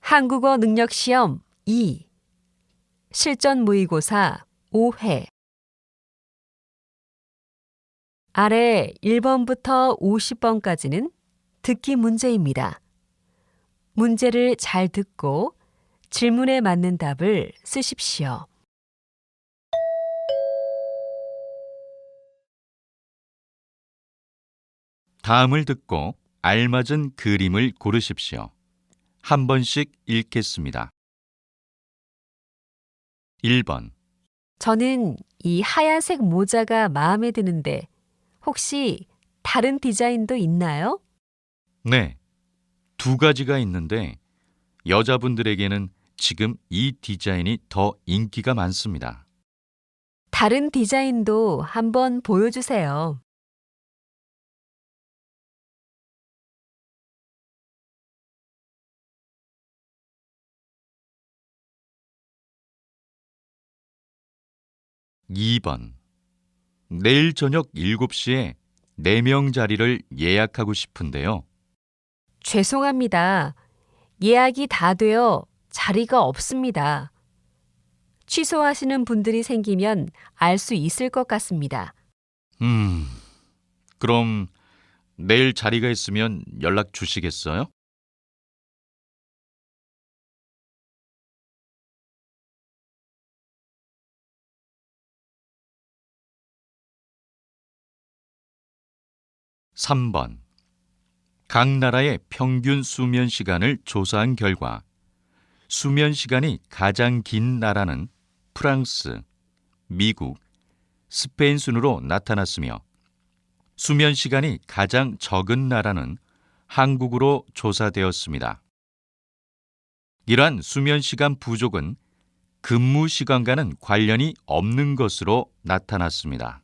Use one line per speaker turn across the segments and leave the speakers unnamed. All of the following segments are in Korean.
한국어 능력 시험 2 실전 모의고사 5회 아래 1번부터 50번까지는 듣기 문제입니다. 문제를 잘 듣고 질문에 맞는 답을 쓰십시오.
다음을 듣고 알맞은 그림을 고르십시오. 한 번씩 읽겠습니다. 1번.
저는 이 하얀색 모자가 마음에 드는데 혹시 다른 디자인도 있나요?
네, 두 가지가 있는데 여자분들에게는 지금 이 디자인이 더 인기가 많습니다.
다른 디자인도 한번 보여주세요.
2번. 내일 저녁 7시에 4명 자리를 예약하고 싶은데요.
죄송합니다. 예약이 다 되어 자리가 없습니다. 취소하시는 분들이 생기면 알 수 있을 것 같습니다.
그럼 내일 자리가 있으면 연락 주시겠어요? 3번. 각 나라의 평균 수면 시간을 조사한 결과 수면 시간이 가장 긴 나라는 프랑스, 미국, 스페인 순으로 나타났으며 수면 시간이 가장 적은 나라는 한국으로 조사되었습니다. 이러한 수면 시간 부족은 근무 시간과는 관련이 없는 것으로 나타났습니다.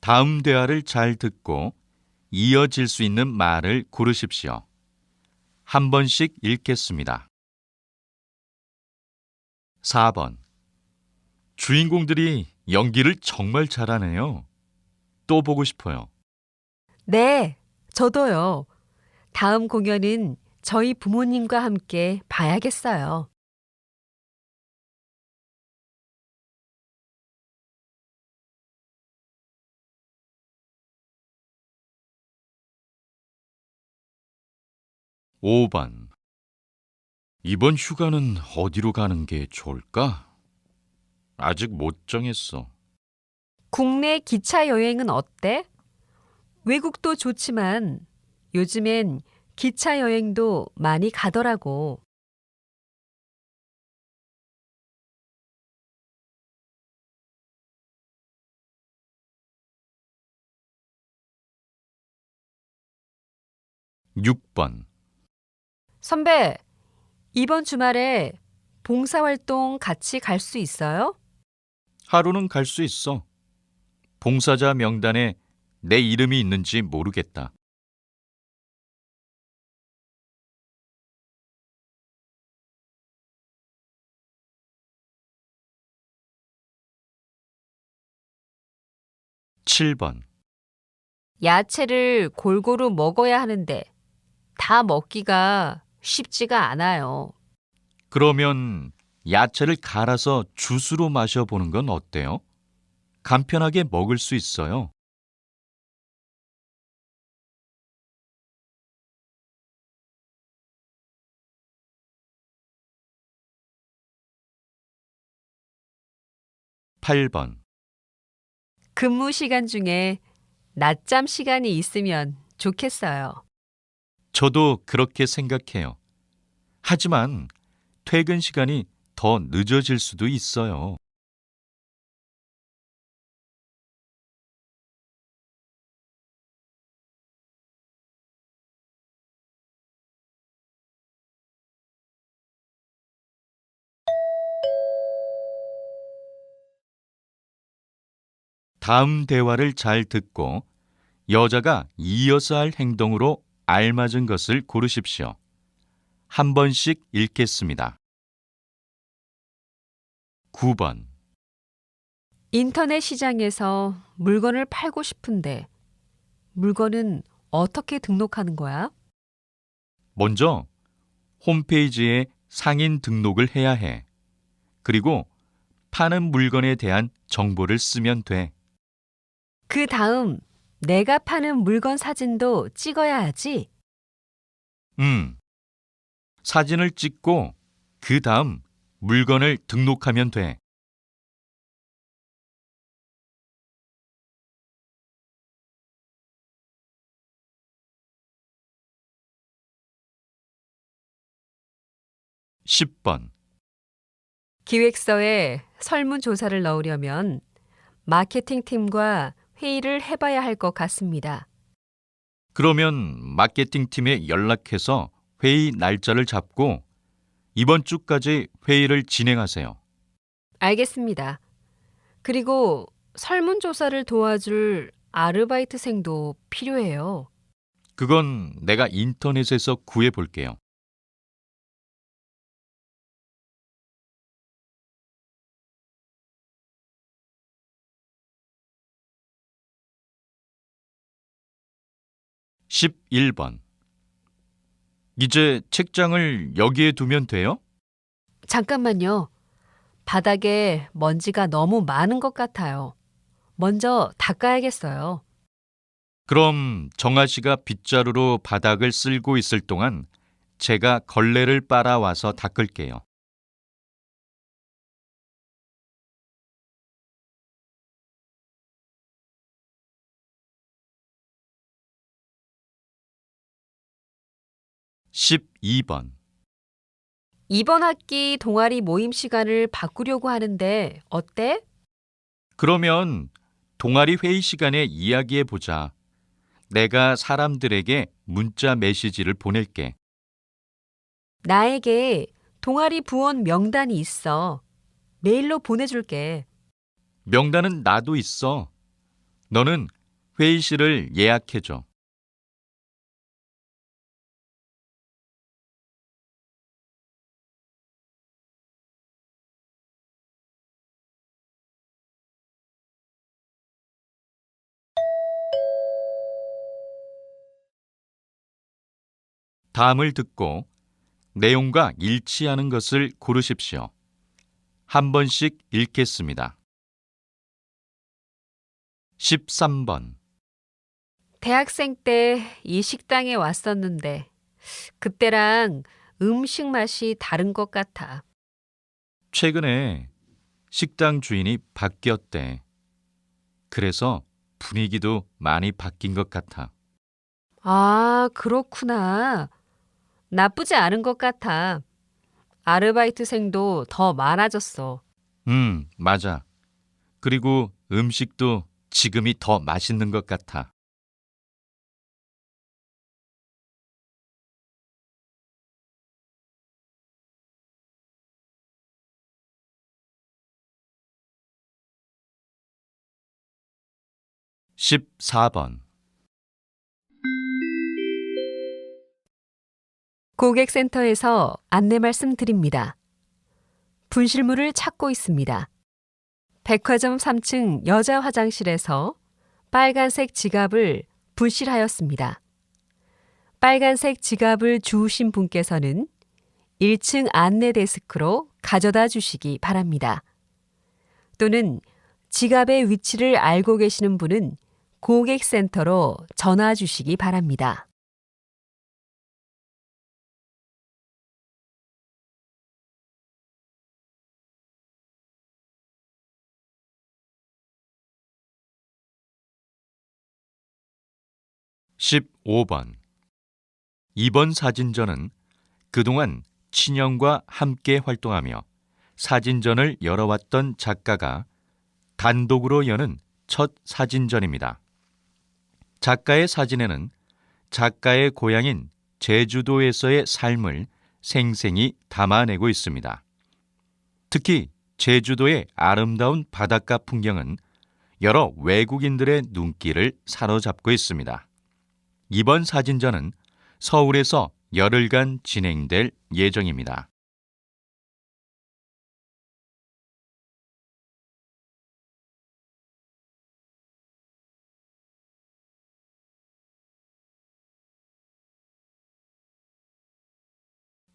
다음 대화를 잘 듣고 이어질 수 있는 말을 고르십시오. 한 번씩 읽겠습니다. 4번. 주인공들이 연기를 정말 잘하네요. 또 보고 싶어요.
네, 저도요. 다음 공연은 저희 부모님과 함께 봐야겠어요.
5번. 이번 휴가는 어디로 가는 게 좋을까? 아직 못 정했어.
국내 기차 여행은 어때? 외국도 좋지만 요즘엔 기차 여행도 많이 가더라고.
6번.
선배, 이번 주말에 봉사활동 같이 갈 수 있어요?
하루는 갈 수 있어. 봉사자 명단에 내 이름이 있는지 모르겠다. 7번.
야채를 골고루 먹어야 하는데 다 먹기가 쉽지가 않아요.
그러면 야채를 갈아서 주스로 마셔보는 건 어때요? 간편하게 먹을 수 있어요. 8번.
근무 시간 중에 낮잠 시간이 있으면 좋겠어요.
저도 그렇게 생각해요. 하지만 퇴근 시간이 더 늦어질 수도 있어요. '다음 대화를 잘 듣고 여자가 이어서 할 행동으로 알맞은 것을 고르십시오. 한 번씩 읽겠습니다. 9번.
인터넷 시장에서 물건을 팔고 싶은데 물건은 어떻게 등록하는 거야?
먼저 홈페이지에 상인 등록을 해야 해. 그리고 파는 물건에 대한 정보를 쓰면 돼.
그 다음 내가 파는 물건 사진도 찍어야 하지?
사진을 찍고 그 다음 물건을 등록하면 돼. 10번.
기획서에 설문조사를 넣으려면 마케팅 팀과 회의를 해봐야 할 것 같습니다.
그러면 마케팅 팀에 연락해서 회의 날짜를 잡고 이번 주까지 회의를 진행하세요.
알겠습니다. 그리고 설문조사를 도와줄 아르바이트생도 필요해요.
그건 내가 인터넷에서 구해 볼게요. 11번. 이제 책장을 여기에 두면 돼요?
잠깐만요. 바닥에 먼지가 너무 많은 것 같아요. 먼저 닦아야겠어요.
그럼 정아 씨가 빗자루로 바닥을 쓸고 있을 동안 제가 걸레를 빨아와서 닦을게요. 12번.
이번 학기 동아리 모임 시간을 바꾸려고 하는데 어때?
그러면 동아리 회의 시간에 이야기해 보자. 내가 사람들에게 문자 메시지를 보낼게.
나에게 동아리 부원 명단이 있어. 메일로 보내줄게.
명단은 나도 있어. 너는 회의실을 예약해줘. '다음을 듣고 내용과 일치하는 것을 고르십시오. 한 번씩 읽겠습니다. 13번.
대학생 때 이 식당에 왔었는데 그때랑 음식 맛이 다른 것 같아.
최근에 식당 주인이 바뀌었대. 그래서 분위기도 많이 바뀐 것 같아.
아, 그렇구나. 나쁘지 않은 것 같아. 아르바이트생도 더 많아졌어.
맞아. 그리고 음식도 지금이 더 맛있는 것 같아. 14번.
고객센터에서 안내 말씀드립니다. 분실물을 찾고 있습니다. 백화점 3층 여자 화장실에서 빨간색 지갑을 분실하였습니다. 빨간색 지갑을 주우신 분께서는 1층 안내 데스크로 가져다 주시기 바랍니다. 또는 지갑의 위치를 알고 계시는 분은 고객센터로 전화 주시기 바랍니다.
15번. 이번 사진전은 그동안 친형과 함께 활동하며 사진전을 열어왔던 작가가 단독으로 여는 첫 사진전입니다. 작가의 사진에는 작가의 고향인 제주도에서의 삶을 생생히 담아내고 있습니다. 특히 제주도의 아름다운 바닷가 풍경은 여러 외국인들의 눈길을 사로잡고 있습니다. 이번 사진전은 서울에서 열흘간 진행될 예정입니다.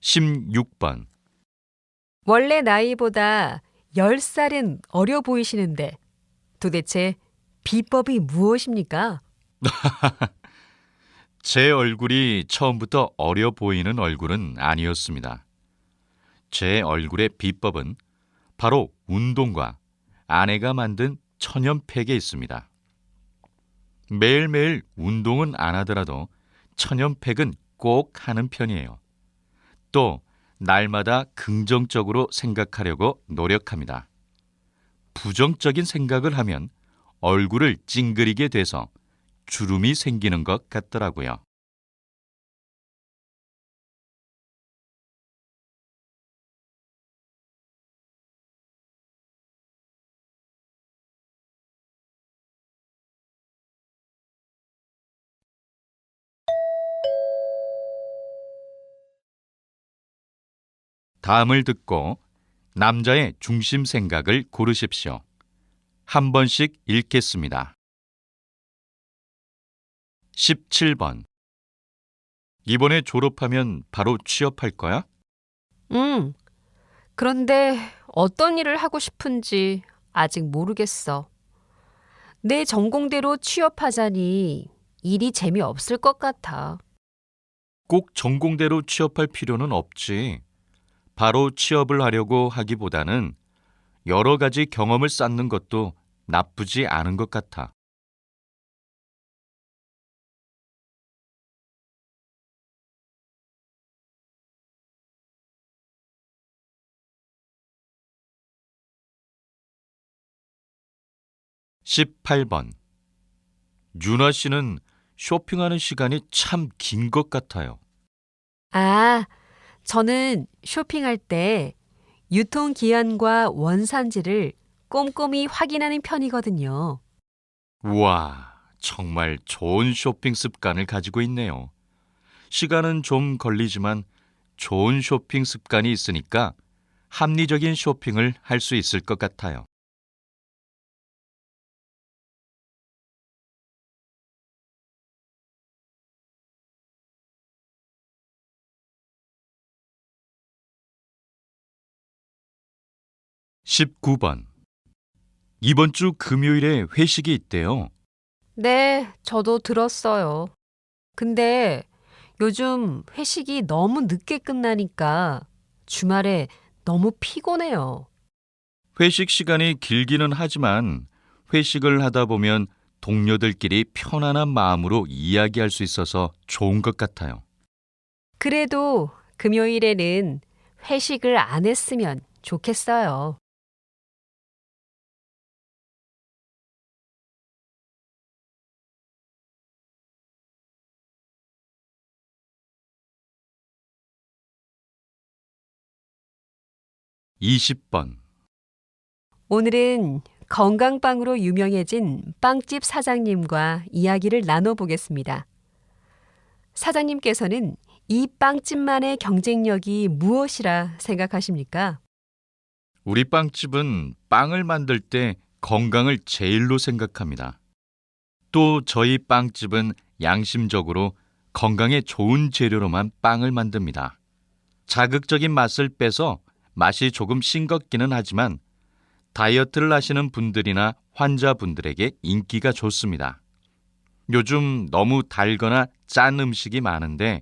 (16번)
원래 나이보다 10살은 어려 보이시는데 도대체 비법이 무엇입니까?
제 얼굴이 처음부터 어려 보이는 얼굴은 아니었습니다. 제 얼굴의 비법은 바로 운동과 아내가 만든 천연팩에 있습니다. 매일매일 운동은 안 하더라도 천연팩은 꼭 하는 편이에요. 또 날마다 긍정적으로 생각하려고 노력합니다. 부정적인 생각을 하면 얼굴을 찡그리게 돼서 주름이 생기는 것 같더라고요. 다음을 듣고 남자의 중심 생각을 고르십시오. 한 번씩 읽겠습니다. 17번. 이번에 졸업하면 바로 취업할 거야?
그런데 어떤 일을 하고 싶은지 아직 모르겠어. 내 전공대로 취업하자니 일이 재미없을 것 같아.
꼭 전공대로 취업할 필요는 없지. 바로 취업을 하려고 하기보다는 여러 가지 경험을 쌓는 것도 나쁘지 않은 것 같아. (18번) 윤아 씨는 쇼핑하는 시간이 참 긴 것 같아요.
아, 저는 쇼핑할 때 유통기한과 원산지를 꼼꼼히 확인하는 편이거든요.
우와, 정말 좋은 쇼핑 습관을 가지고 있네요. 시간은 좀 걸리지만 좋은 쇼핑 습관이 있으니까 합리적인 쇼핑을 할 수 있을 것 같아요. (19번) 이번 주 금요일에 회식이 있대요.
네, 저도 들었어요. 근데 요즘 회식이 너무 늦게 끝나니까 주말에 너무 피곤해요.
회식 시간이 길기는 하지만 회식을 하다 보면 동료들끼리 편안한 마음으로 이야기할 수 있어서 좋은 것 같아요.
그래도 금요일에는 회식을 안 했으면 좋겠어요.
(20번)
오늘은 건강빵으로 유명해진 빵집 사장님과 이야기를 나눠보겠습니다. 사장님께서는 이 빵집만의 경쟁력이 무엇이라 생각하십니까?
우리 빵집은 빵을 만들 때 건강을 제일로 생각합니다. 또 저희 빵집은 양심적으로 건강에 좋은 재료로만 빵을 만듭니다. 자극적인 맛을 빼서 맛이 조금 싱겁기는 하지만 다이어트를 하시는 분들이나 환자분들에게 인기가 좋습니다. 요즘 너무 달거나 짠 음식이 많은데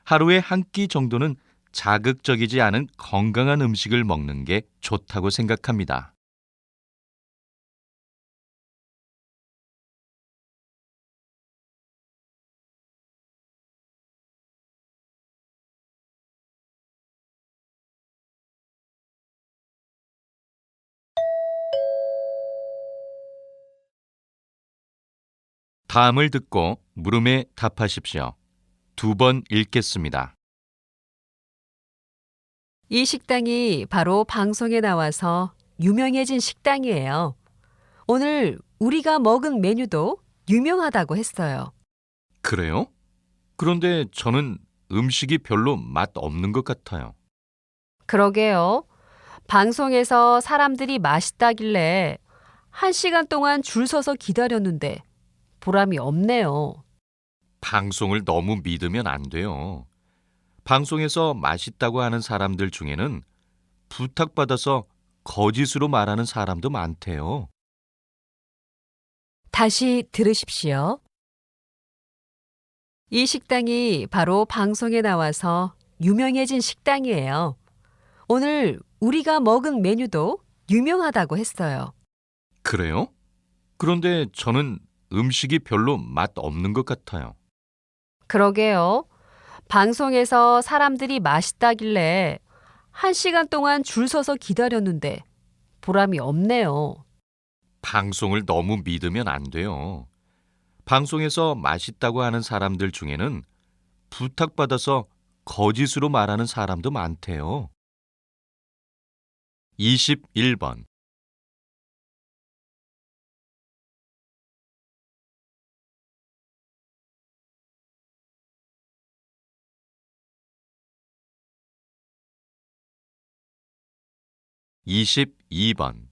하루에 한 끼 정도는 자극적이지 않은 건강한 음식을 먹는 게 좋다고 생각합니다. 다음을 듣고 물음에 답하십시오. 2번 읽겠습니다.
이 식당이 바로 방송에 나와서 유명해진 식당이에요. 오늘 우리가 먹은 메뉴도 유명하다고 했어요.
그래요? 그런데 저는 음식이 별로 맛 없는 것 같아요.
그러게요. 방송에서 사람들이 맛있다길래 1시간 동안 줄 서서 기다렸는데 보람이 없네요.
방송을 너무 믿으면 안 돼요. 방송에서 맛있다고 하는 사람들 중에는 부탁받아서 거짓으로 말하는 사람도 많대요.
다시 들으십시오. 이 식당이 바로 방송에 나와서 유명해진 식당이에요. 오늘 우리가 먹은 메뉴도 유명하다고 했어요.
그래요? 그런데 저는 음식이 별로 맛 없는 것 같아요.
그러게요. 방송에서 사람들이 맛있다길래 1시간 동안 줄 서서 기다렸는데 보람이 없네요.
방송을 너무 믿으면 안 돼요. 방송에서 맛있다고 하는 사람들 중에는 부탁받아서 거짓으로 말하는 사람도 많대요. 21번. 22번.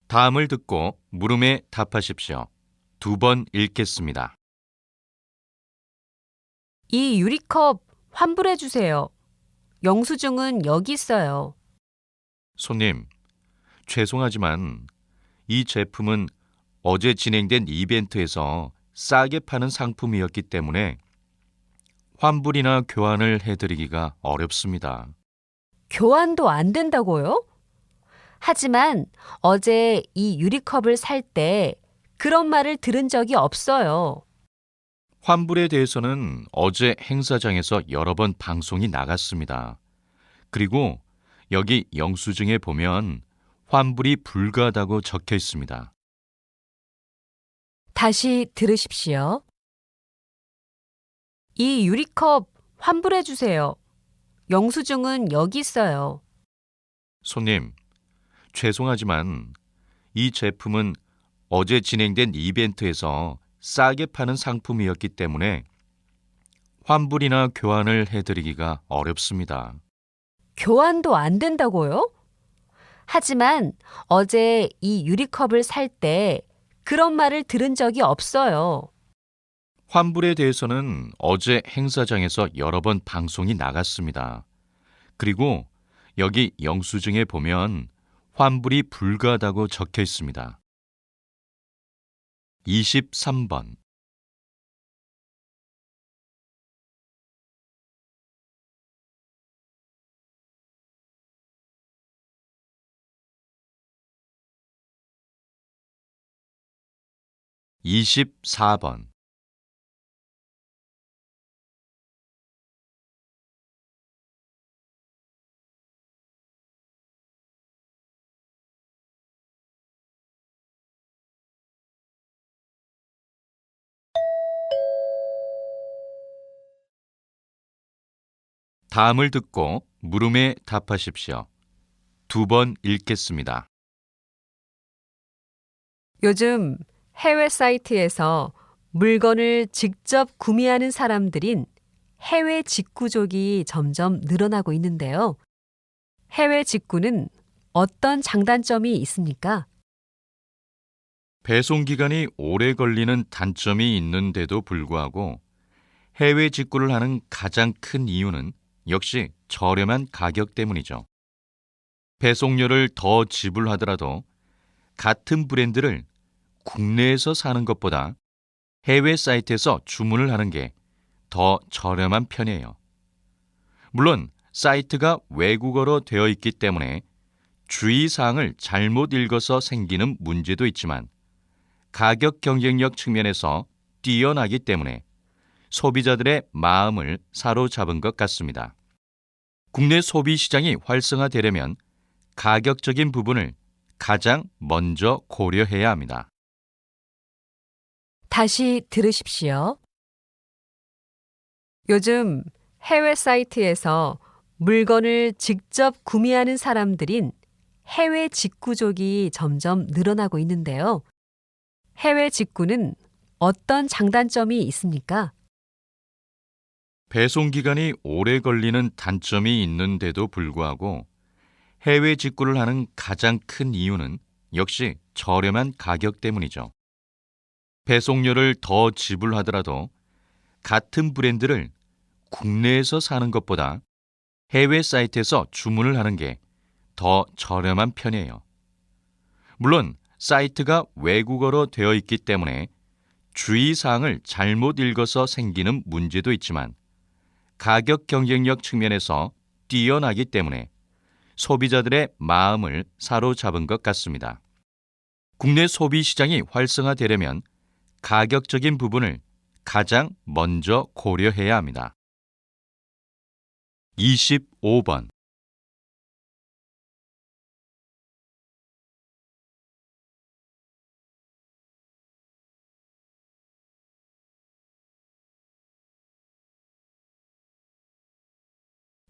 다음을 듣고 물음에 답하십시오. 2번 읽겠습니다.
이 유리컵 환불해 주세요. 영수증은 여기 있어요.
손님, 죄송하지만 이 제품은 어제 진행된 이벤트에서 싸게 파는 상품이었기 때문에 환불이나 교환을 해드리기가 어렵습니다.
교환도 안 된다고요? 하지만 어제 이 유리컵을 살 때 그런 말을 들은 적이 없어요.
환불에 대해서는 어제 행사장에서 여러 번 방송이 나갔습니다. 그리고 여기 영수증에 보면 환불이 불가하다고 적혀 있습니다.
다시 들으십시오. 이 유리컵 환불해 주세요. 영수증은 여기 있어요.
손님, 죄송하지만 이 제품은 어제 진행된 이벤트에서 싸게 파는 상품이었기 때문에 환불이나 교환을 해드리기가 어렵습니다.
교환도 안 된다고요? 하지만 어제 이 유리컵을 살 때 그런 말을 들은 적이 없어요.
환불에 대해서는 어제 행사장에서 여러 번 방송이 나갔습니다. 그리고 여기 영수증에 보면 환불이 불가하다고 적혀 있습니다. 23번. 24번. 다음을 듣고 물음에 답하십시오. 2번 읽겠습니다.
요즘 해외 사이트에서 물건을 직접 구매하는 사람들인 해외 직구족이 점점 늘어나고 있는데요. 해외 직구는 어떤 장단점이 있습니까?
배송 기간이 오래 걸리는 단점이 있는데도 불구하고 해외 직구를 하는 가장 큰 이유는 역시 저렴한 가격 때문이죠. 배송료를 더 지불하더라도 같은 브랜드를 국내에서 사는 것보다 해외 사이트에서 주문을 하는 게 더 저렴한 편이에요. 물론 사이트가 외국어로 되어 있기 때문에 주의사항을 잘못 읽어서 생기는 문제도 있지만 가격 경쟁력 측면에서 뛰어나기 때문에 소비자들의 마음을 사로잡은 것 같습니다. 국내 소비 시장이 활성화되려면 가격적인 부분을 가장 먼저 고려해야 합니다.
다시 들으십시오. 요즘 해외 사이트에서 물건을 직접 구매하는 사람들인 해외 직구족이 점점 늘어나고 있는데요. 해외 직구는 어떤 장단점이 있습니까?
배송 기간이 오래 걸리는 단점이 있는데도 불구하고 해외 직구를 하는 가장 큰 이유는 역시 저렴한 가격 때문이죠. 배송료를 더 지불하더라도 같은 브랜드를 국내에서 사는 것보다 해외 사이트에서 주문을 하는 게 더 저렴한 편이에요. 물론 사이트가 외국어로 되어 있기 때문에 주의사항을 잘못 읽어서 생기는 문제도 있지만 가격 경쟁력 측면에서 뛰어나기 때문에 소비자들의 마음을 사로잡은 것 같습니다. 국내 소비 시장이 활성화되려면 가격적인 부분을 가장 먼저 고려해야 합니다. 25번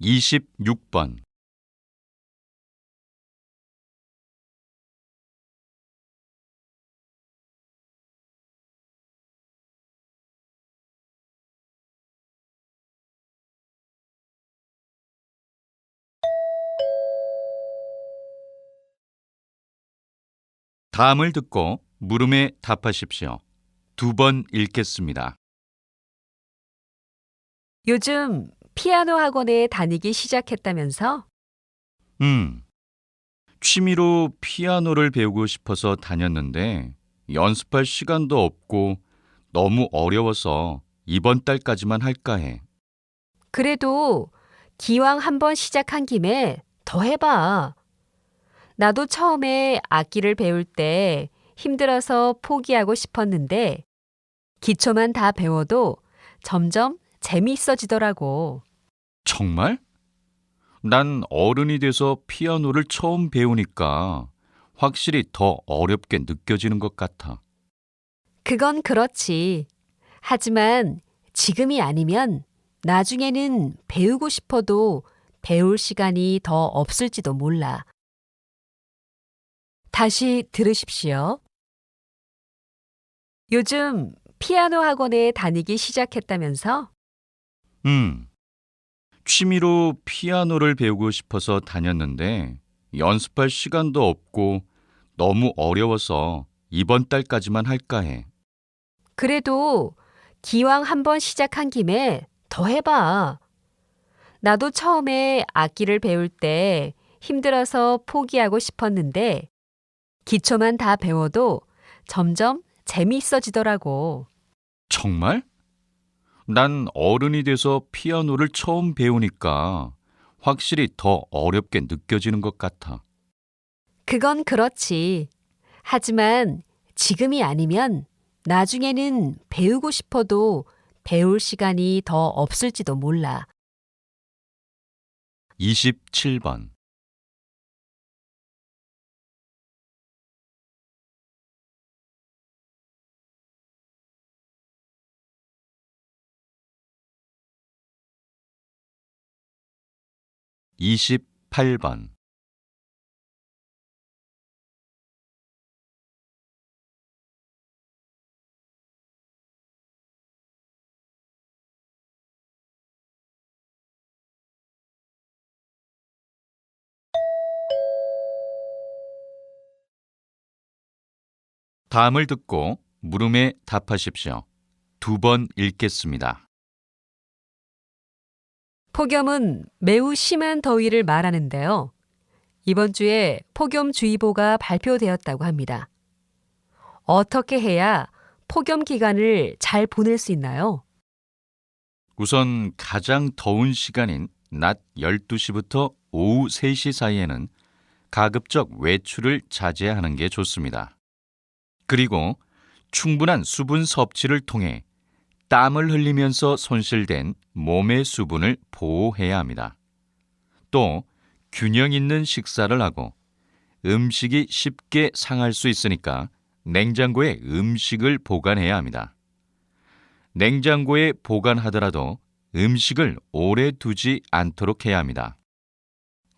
26번 다음을 듣고 물음에 답하십시오. 2번 읽겠습니다.
요즘 피아노 학원에 다니기 시작했다면서?
취미로 피아노를 배우고 싶어서 다녔는데 연습할 시간도 없고 너무 어려워서 이번 달까지만 할까 해.
그래도 기왕 한번 시작한 김에 더 해봐. 나도 처음에 악기를 배울 때 힘들어서 포기하고 싶었는데 기초만 다 배워도 점점 재미있어지더라고.
정말? 난 어른이 돼서 피아노를 처음 배우니까 확실히 더 어렵게 느껴지는 것 같아.
그건 그렇지. 하지만 지금이 아니면 나중에는 배우고 싶어도 배울 시간이 더 없을지도 몰라. 다시 들으십시오. 요즘 피아노 학원에 다니기 시작했다면서?
취미로 피아노를 배우고 싶어서 다녔는데 연습할 시간도 없고 너무 어려워서 이번 달까지만 할까 해.
그래도 기왕 한번 시작한 김에 더 해봐. 나도 처음에 악기를 배울 때 힘들어서 포기하고 싶었는데 기초만 다 배워도 점점 재미있어지더라고.
정말? 난 어른이 돼서 피아노를 처음 배우니까 확실히 더 어렵게 느껴지는 것 같아.
그건 그렇지. 하지만 지금이 아니면 나중에는 배우고 싶어도 배울 시간이 더 없을지도 몰라.
27번 28번 다음을 듣고 물음에 답하십시오. 2번 읽겠습니다.
폭염은 매우 심한 더위를 말하는데요. 이번 주에 폭염주의보가 발표되었다고 합니다. 어떻게 해야 폭염 기간을 잘 보낼 수 있나요?
우선 가장 더운 시간인 낮 12시부터 오후 3시 사이에는 가급적 외출을 자제하는 게 좋습니다. 그리고 충분한 수분 섭취를 통해 땀을 흘리면서 손실된 몸의 수분을 보호해야 합니다. 또 균형 있는 식사를 하고 음식이 쉽게 상할 수 있으니까 냉장고에 음식을 보관해야 합니다. 냉장고에 보관하더라도 음식을 오래 두지 않도록 해야 합니다.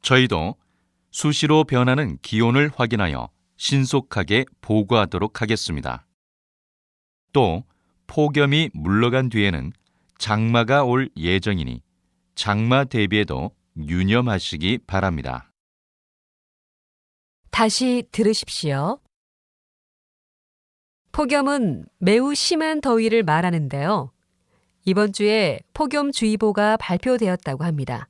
저희도 수시로 변하는 기온을 확인하여 신속하게 보고하도록 하겠습니다. 또 폭염이 물러간 뒤에는 장마가 올 예정이니 장마 대비에도 유념하시기 바랍니다.
다시 들으십시오. 폭염은 매우 심한 더위를 말하는데요. 이번 주에 폭염주의보가 발표되었다고 합니다.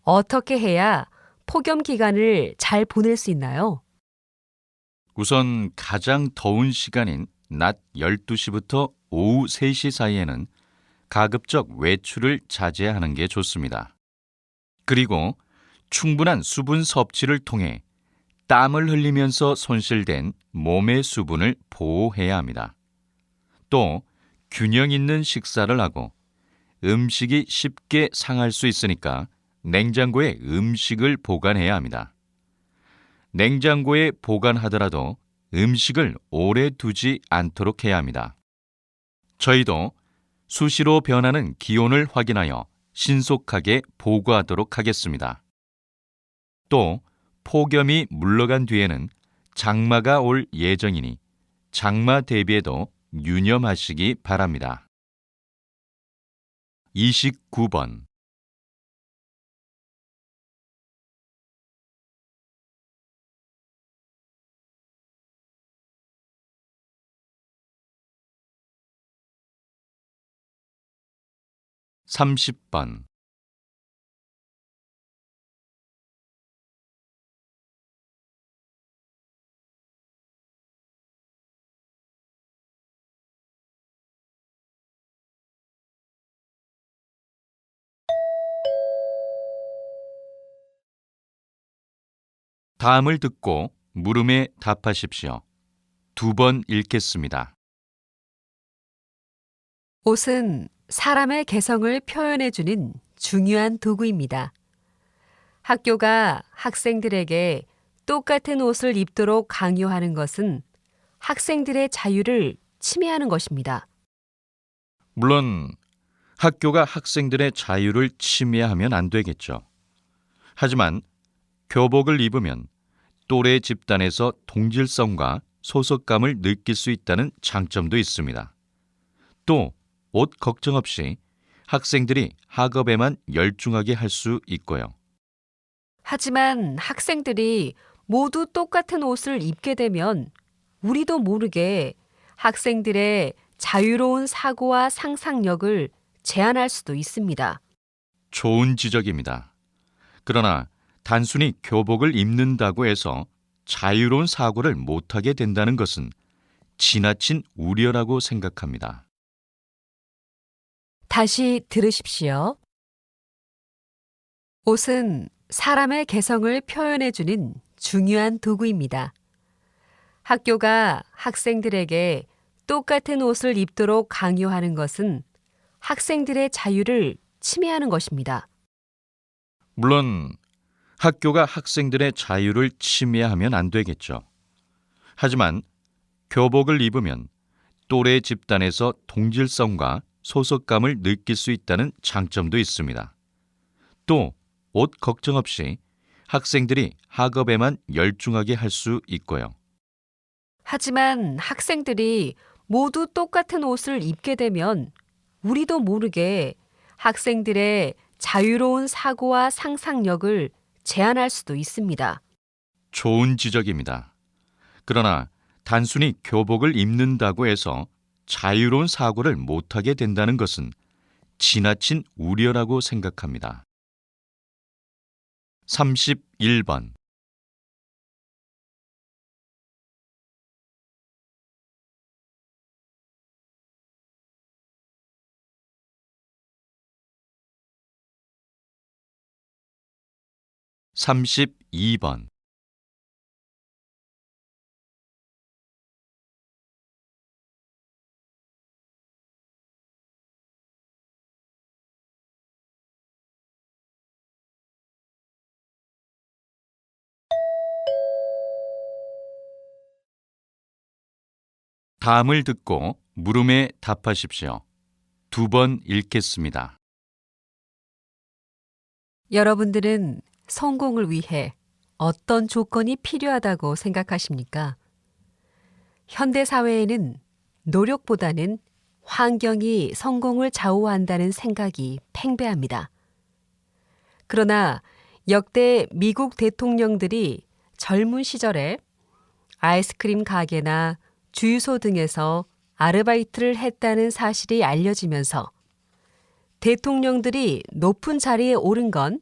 어떻게 해야 폭염 기간을 잘 보낼 수 있나요?
우선 가장 더운 시간인 낮 12시부터 오후 3시 사이에는 가급적 외출을 자제하는 게 좋습니다. 그리고 충분한 수분 섭취를 통해 땀을 흘리면서 손실된 몸의 수분을 보호해야 합니다. 또 균형 있는 식사를 하고 음식이 쉽게 상할 수 있으니까 냉장고에 음식을 보관해야 합니다. 냉장고에 보관하더라도 음식을 오래 두지 않도록 해야 합니다. 저희도 수시로 변하는 기온을 확인하여 신속하게 보고하도록 하겠습니다. 또 폭염이 물러간 뒤에는 장마가 올 예정이니 장마 대비에도 유념하시기 바랍니다. 29번. 삼십 번. 다음을 듣고 물음에 답하십시오. 2번 읽겠습니다.
옷은 사람의 개성을 표현해주는 중요한 도구입니다. 학교가 학생들에게 똑같은 옷을 입도록 강요하는 것은 학생들의 자유를 침해하는 것입니다.
물론 학교가 학생들의 자유를 침해하면 안 되겠죠. 하지만 교복을 입으면 또래 집단에서 동질성과 소속감을 느낄 수 있다는 장점도 있습니다. 또 옷 걱정 없이 학생들이 학업에만 열중하게 할 수 있고요.
하지만 학생들이 모두 똑같은 옷을 입게 되면 우리도 모르게 학생들의 자유로운 사고와 상상력을 제한할 수도 있습니다.
좋은 지적입니다. 그러나 단순히 교복을 입는다고 해서 자유로운 사고를 못하게 된다는 것은 지나친 우려라고 생각합니다.
다시 들으십시오. 옷은 사람의 개성을 표현해주는 중요한 도구입니다. 학교가 학생들에게 똑같은 옷을 입도록 강요하는 것은 학생들의 자유를 침해하는 것입니다.
물론 학교가 학생들의 자유를 침해하면 안 되겠죠. 하지만 교복을 입으면 또래 집단에서 동질성과 소속감을 느낄 수 있다는 장점도 있습니다. 또 옷 걱정 없이 학생들이 학업에만 열중하게 할 수 있고요.
하지만 학생들이 모두 똑같은 옷을 입게 되면 우리도 모르게 학생들의 자유로운 사고와 상상력을 제한할 수도 있습니다.
좋은 지적입니다. 그러나 단순히 교복을 입는다고 해서 자유로운 사고를 못하게 된다는 것은 지나친 우려라고 생각합니다. 31번. 삼십이 번. 다음을 듣고 물음에 답하십시오. 2번 읽겠습니다.
여러분들은 성공을 위해 어떤 조건이 필요하다고 생각하십니까? 현대 사회에는 노력보다는 환경이 성공을 좌우한다는 생각이 팽배합니다. 그러나 역대 미국 대통령들이 젊은 시절에 아이스크림 가게나 주유소 등에서 아르바이트를 했다는 사실이 알려지면서 대통령들이 높은 자리에 오른 건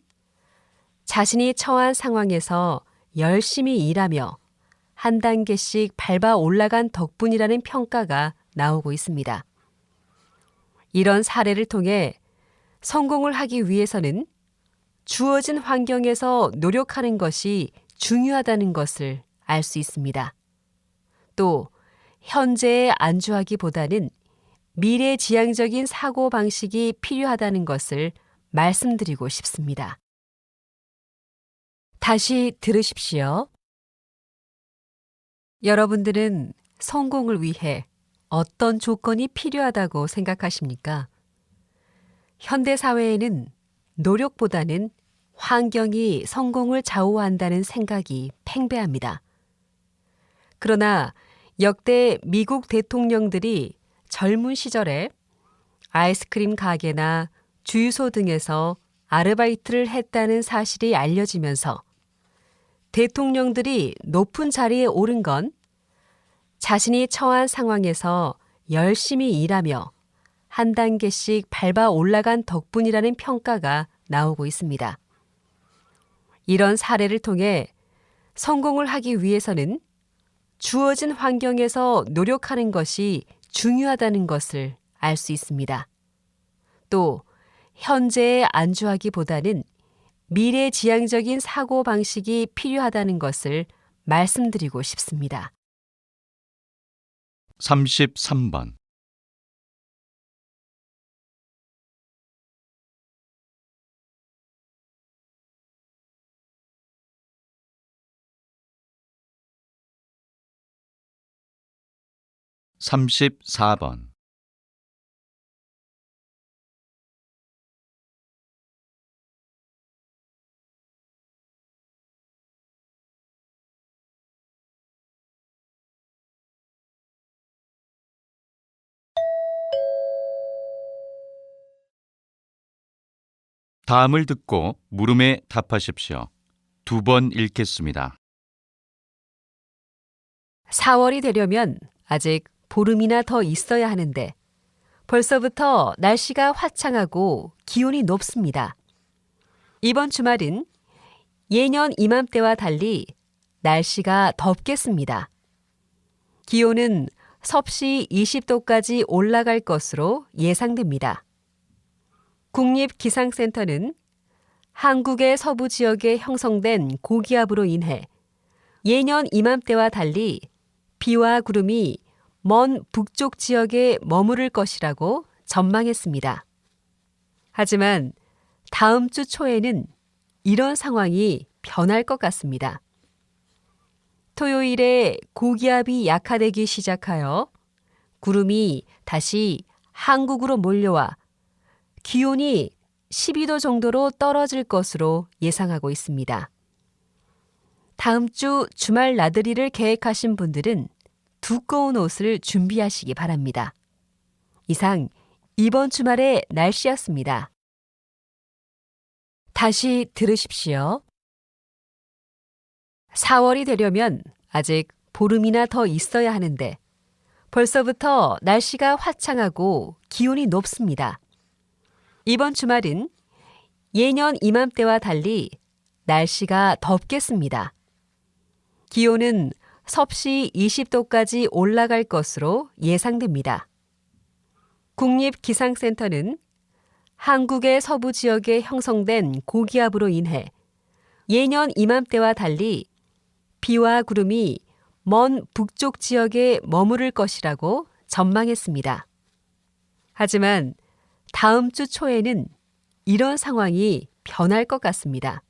자신이 처한 상황에서 열심히 일하며 한 단계씩 밟아 올라간 덕분이라는 평가가 나오고 있습니다. 이런 사례를 통해 성공을 하기 위해서는 주어진 환경에서 노력하는 것이 중요하다는 것을 알 수 있습니다. 또 현재에 안주하기보다는 미래지향적인 사고방식이 필요하다는 것을 말씀드리고 싶습니다. 다시 들으십시오. 여러분들은 성공을 위해 어떤 조건이 필요하다고 생각하십니까? 현대 사회에는 노력보다는 환경이 성공을 좌우한다는 생각이 팽배합니다. 그러나 역대 미국 대통령들이 젊은 시절에 아이스크림 가게나 주유소 등에서 아르바이트를 했다는 사실이 알려지면서 대통령들이 높은 자리에 오른 건 자신이 처한 상황에서 열심히 일하며 한 단계씩 밟아 올라간 덕분이라는 평가가 나오고 있습니다. 이런 사례를 통해 성공을 하기 위해서는 주어진 환경에서 노력하는 것이 중요하다는 것을 알 수 있습니다. 또 현재에 안주하기보다는 미래지향적인 사고방식이 필요하다는 것을 말씀드리고 싶습니다.
33번. (34번) 다음을 듣고 물음에 답하십시오. 2번 읽겠습니다.
4월이 되려면 아직 보름이나 더 있어야 하는데 벌써부터 날씨가 화창하고 기온이 높습니다. 이번 주말은 예년 이맘때와 달리 날씨가 덥겠습니다. 기온은 섭씨 20도까지 올라갈 것으로 예상됩니다. 국립기상센터는 한국의 서부 지역에 형성된 고기압으로 인해 예년 이맘때와 달리 비와 구름이 먼 북쪽 지역에 머무를 것이라고 전망했습니다. 하지만 다음 주 초에는 이런 상황이 변할 것 같습니다. 토요일에 고기압이 약화되기 시작하여 구름이 다시 한국으로 몰려와 기온이 12도 정도로 떨어질 것으로 예상하고 있습니다. 다음 주 주말 나들이를 계획하신 분들은 두꺼운 옷을 준비하시기 바랍니다. 이상 이번 주말의 날씨였습니다. 다시 들으십시오. 4월이 되려면 아직 보름이나 더 있어야 하는데 벌써부터 날씨가 화창하고 기온이 높습니다. 이번 주말은 예년 이맘때와 달리 날씨가 덥겠습니다. 기온은 섭씨 20도까지 올라갈 것으로 예상됩니다. 국립기상센터는 한국의 서부 지역에 형성된 고기압으로 인해 예년 이맘때와 달리 비와 구름이 먼 북쪽 지역에 머무를 것이라고 전망했습니다. 하지만 다음 주 초에는 이런 상황이 변할 것 같습니다.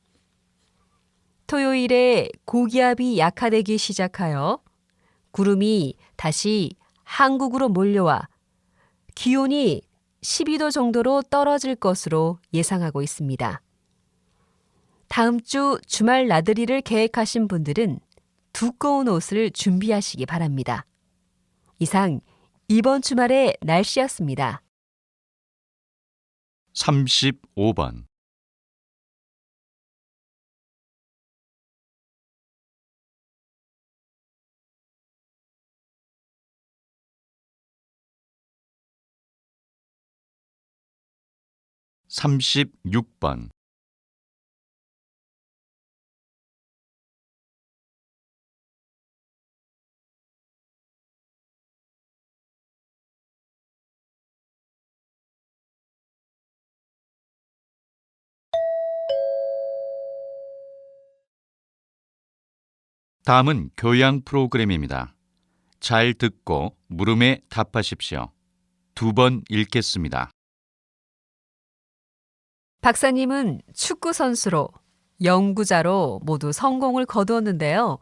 토요일에 고기압이 약화되기 시작하여 구름이 다시 한국으로 몰려와 기온이 12도 정도로 떨어질 것으로 예상하고 있습니다. 다음 주 주말 나들이를 계획하신 분들은 두꺼운 옷을 준비하시기 바랍니다. 이상 이번 주말의 날씨였습니다.
35번. 36번. '다음은 교양 프로그램입니다. 잘 듣고 물음에 답하십시오. 2번 읽겠습니다.
박사님은 축구 선수로, 연구자로 모두 성공을 거두었는데요.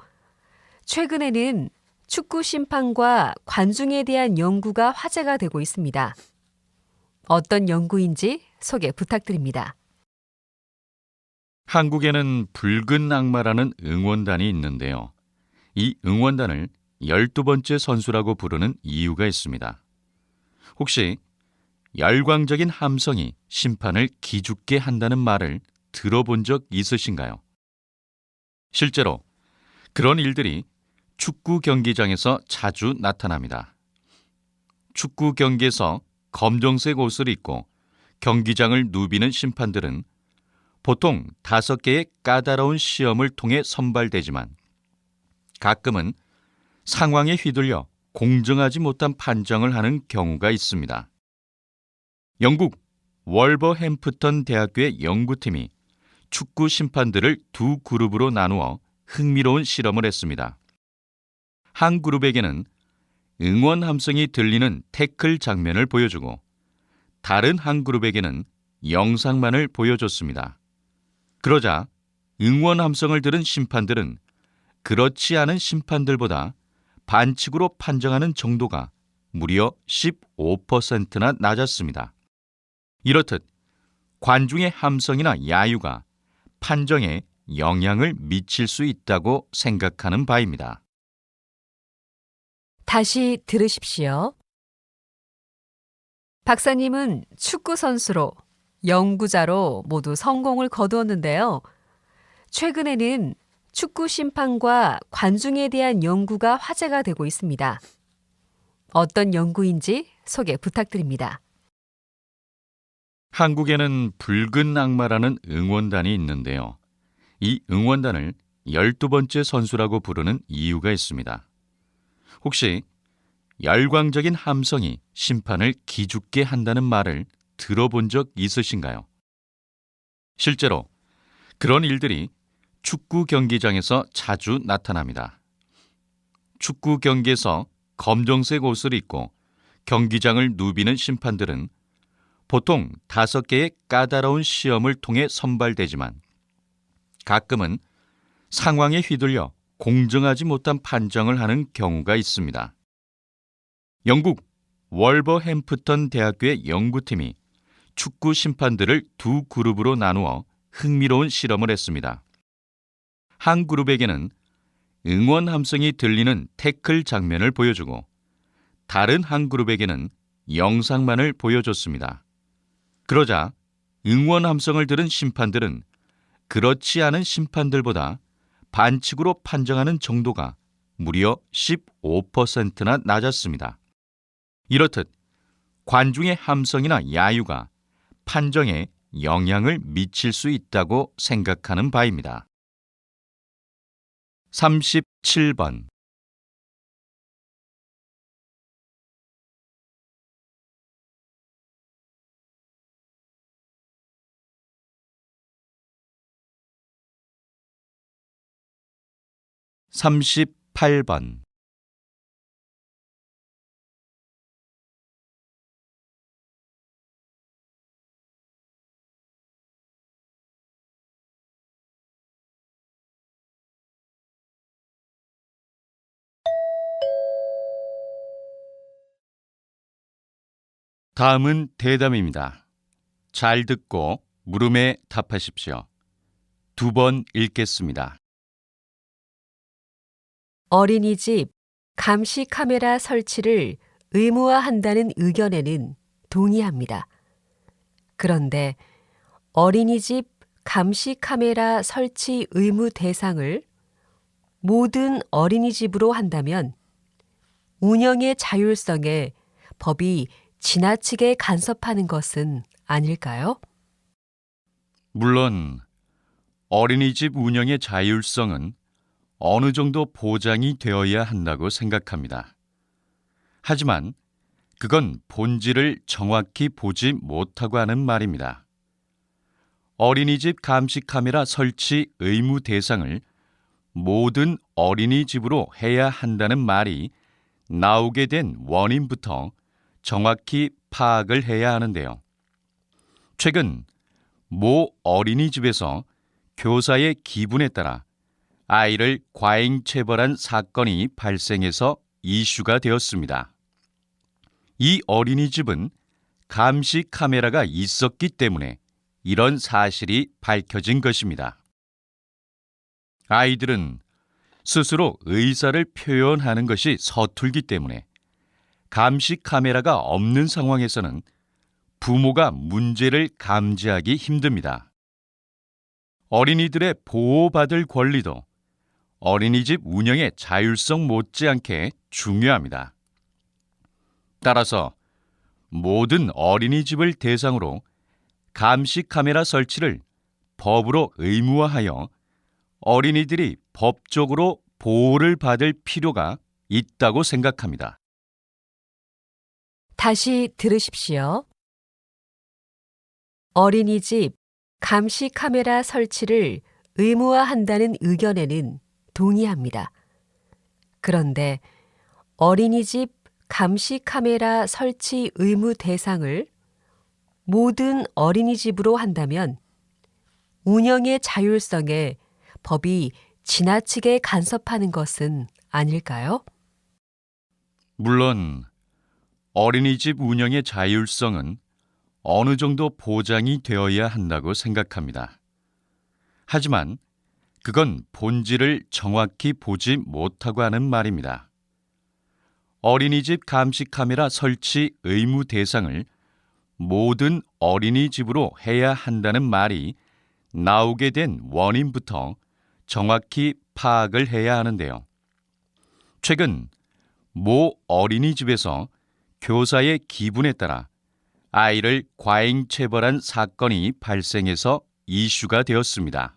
최근에는 축구 심판과 관중에 대한 연구가 화제가 되고 있습니다. 어떤 연구인지 소개 부탁드립니다.
한국에는 붉은 악마라는 응원단이 있는데요. 이 응원단을 12번째 선수라고 부르는 이유가 있습니다. 혹시 열광적인 함성이 심판을 기죽게 한다는 말을 들어본 적 있으신가요? 실제로 그런 일들이 축구 경기장에서 자주 나타납니다. 축구 경기에서 검정색 옷을 입고 경기장을 누비는 심판들은 보통 5개의 까다로운 시험을 통해 선발되지만 가끔은 상황에 휘둘려 공정하지 못한 판정을 하는 경우가 있습니다. 영국 월버햄프턴 대학교의 연구팀이 축구 심판들을 두 그룹으로 나누어 흥미로운 실험을 했습니다. 한 그룹에게는 응원 함성이 들리는 태클 장면을 보여주고 다른 한 그룹에게는 영상만을 보여줬습니다. 그러자 응원 함성을 들은 심판들은 그렇지 않은 심판들보다 반칙으로 판정하는 정도가 무려 15%나 낮았습니다. 이렇듯 관중의 함성이나 야유가 판정에 영향을 미칠 수 있다고 생각하는 바입니다.
다시 들으십시오. 박사님은 축구 선수로, 연구자로 모두 성공을 거두었는데요. 최근에는 축구 심판과 관중에 대한 연구가 화제가 되고 있습니다. 어떤 연구인지 소개 부탁드립니다.
한국에는 붉은 악마라는 응원단이 있는데요. 이 응원단을 12번째 선수라고 부르는 이유가 있습니다. 혹시 열광적인 함성이 심판을 기죽게 한다는 말을 들어본 적 있으신가요? 실제로 그런 일들이 축구 경기장에서 자주 나타납니다. 축구 경기에서 검정색 옷을 입고 경기장을 누비는 심판들은 보통 5개의 까다로운 시험을 통해 선발되지만 가끔은 상황에 휘둘려 공정하지 못한 판정을 하는 경우가 있습니다. 영국 월버햄프턴 대학교의 연구팀이 축구 심판들을 두 그룹으로 나누어 흥미로운 실험을 했습니다. 한 그룹에게는 응원 함성이 들리는 태클 장면을 보여주고 다른 한 그룹에게는 영상만을 보여줬습니다. 그러자 응원 함성을 들은 심판들은 그렇지 않은 심판들보다 반칙으로 판정하는 정도가 무려 15%나 낮았습니다. 이렇듯 관중의 함성이나 야유가 판정에 영향을 미칠 수 있다고 생각하는 바입니다. 37번. 삼십팔 번. 다음은 대담입니다. 잘 듣고 물음에 답하십시오. 2번 읽겠습니다.
어린이집 감시 카메라 설치를 의무화한다는 의견에는 동의합니다. 그런데 어린이집 감시 카메라 설치 의무 대상을 모든 어린이집으로 한다면 운영의 자율성에 법이 지나치게 간섭하는 것은 아닐까요?
물론 어린이집 운영의 자율성은 어느 정도 보장이 되어야 한다고 생각합니다. 하지만 그건 본질을 정확히 보지 못하고 하는 말입니다. 어린이집 감시 카메라 설치 의무 대상을 모든 어린이집으로 해야 한다는 말이 나오게 된 원인부터 정확히 파악을 해야 하는데요. 최근 모 어린이집에서 교사의 기분에 따라 아이를 과잉 체벌한 사건이 발생해서 이슈가 되었습니다. 이 어린이집은 감시 카메라가 있었기 때문에 이런 사실이 밝혀진 것입니다. 아이들은 스스로 의사를 표현하는 것이 서툴기 때문에 감시 카메라가 없는 상황에서는 부모가 문제를 감지하기 힘듭니다. 어린이들의 보호받을 권리도 어린이집 운영의 자율성 못지않게 중요합니다. 따라서 모든 어린이집을 대상으로 감시 카메라 설치를 법으로 의무화하여 어린이들이 법적으로 보호를 받을 필요가 있다고 생각합니다.
다시 들으십시오. 어린이집 감시 카메라 설치를 의무화한다는 의견에는 동의합니다. 그런데 어린이집 감시 카메라 설치 의무 대상을 모든 어린이집으로 한다면 운영의 자율성에 법이 지나치게 간섭하는 것은 아닐까요?
물론 어린이집 운영의 자율성은 어느 정도 보장이 되어야 한다고 생각합니다. 하지만 그건 본질을 정확히 보지 못하고 하는 말입니다. 어린이집 감시 카메라 설치 의무 대상을 모든 어린이집으로 해야 한다는 말이 나오게 된 원인부터 정확히 파악을 해야 하는데요. 최근 모 어린이집에서 교사의 기분에 따라 아이를 과잉 체벌한 사건이 발생해서 이슈가 되었습니다.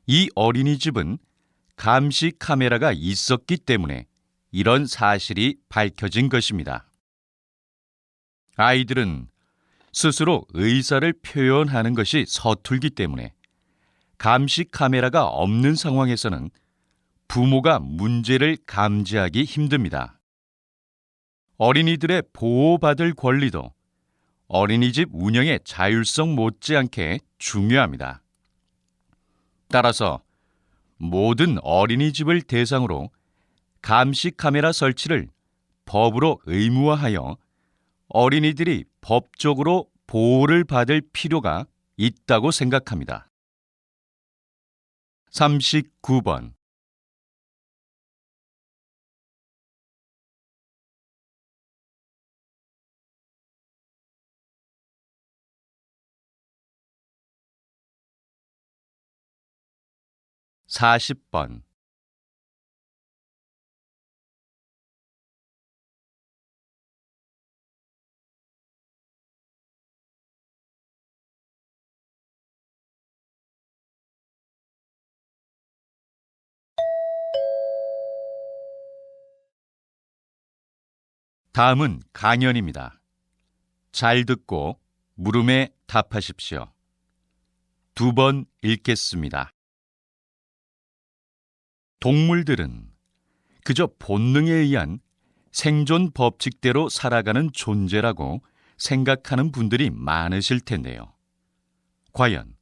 이 어린이집은 감시 카메라가 있었기 때문에 이런 사실이 밝혀진 것입니다. 아이들은 스스로 의사를 표현하는 것이 서툴기 때문에 감시 카메라가 없는 상황에서는 부모가 문제를 감지하기 힘듭니다. 어린이들의 보호받을 권리도 어린이집 운영의 자율성 못지않게 중요합니다. 따라서 모든 어린이집을 대상으로 감시 카메라 설치를 법으로 의무화하여 어린이들이 법적으로 보호를 받을 필요가 있다고 생각합니다. 39번 40번 다음은 강연입니다. 잘 듣고 물음에 답하십시오. 2번 읽겠습니다. 동물들은 그저 본능에 의한 생존 법칙대로 살아가는 존재라고 생각하는 분들이 많으실 텐데요. 과연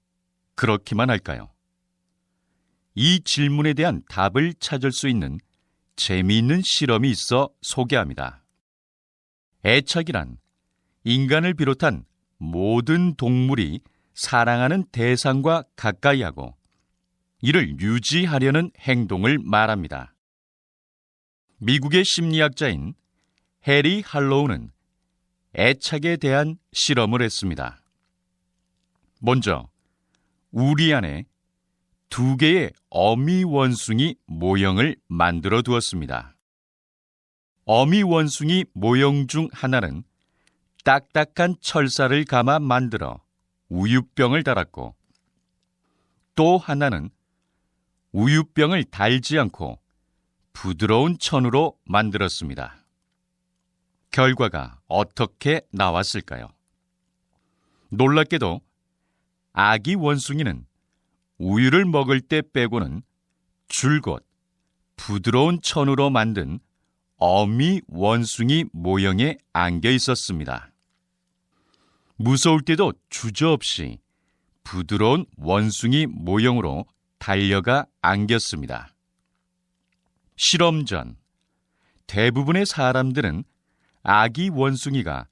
그렇기만 할까요? 이 질문에 대한 답을 찾을 수 있는 재미있는 실험이 있어 소개합니다. 애착이란 인간을 비롯한 모든 동물이 사랑하는 대상과 가까이 하고 이를 유지하려는 행동을 말합니다. 미국의 심리학자인 해리 할로우는 애착에 대한 실험을 했습니다. 먼저 우리 안에 2개의 어미 원숭이 모형을 만들어 두었습니다. 어미 원숭이 모형 중 하나는 딱딱한 철사를 감아 만들어 우유병을 달았고, 또 하나는 우유병을 달지 않고 부드러운 천으로 만들었습니다. 결과가 어떻게 나왔을까요? 놀랍게도 아기 원숭이는 우유를 먹을 때 빼고는 줄곧 부드러운 천으로 만든 어미 원숭이 모형에 안겨 있었습니다. 무서울 때도 주저없이 부드러운 원숭이 모형으로 달려가 안겼습니다. 실험 전 대부분의 사람들은 아기 원숭이가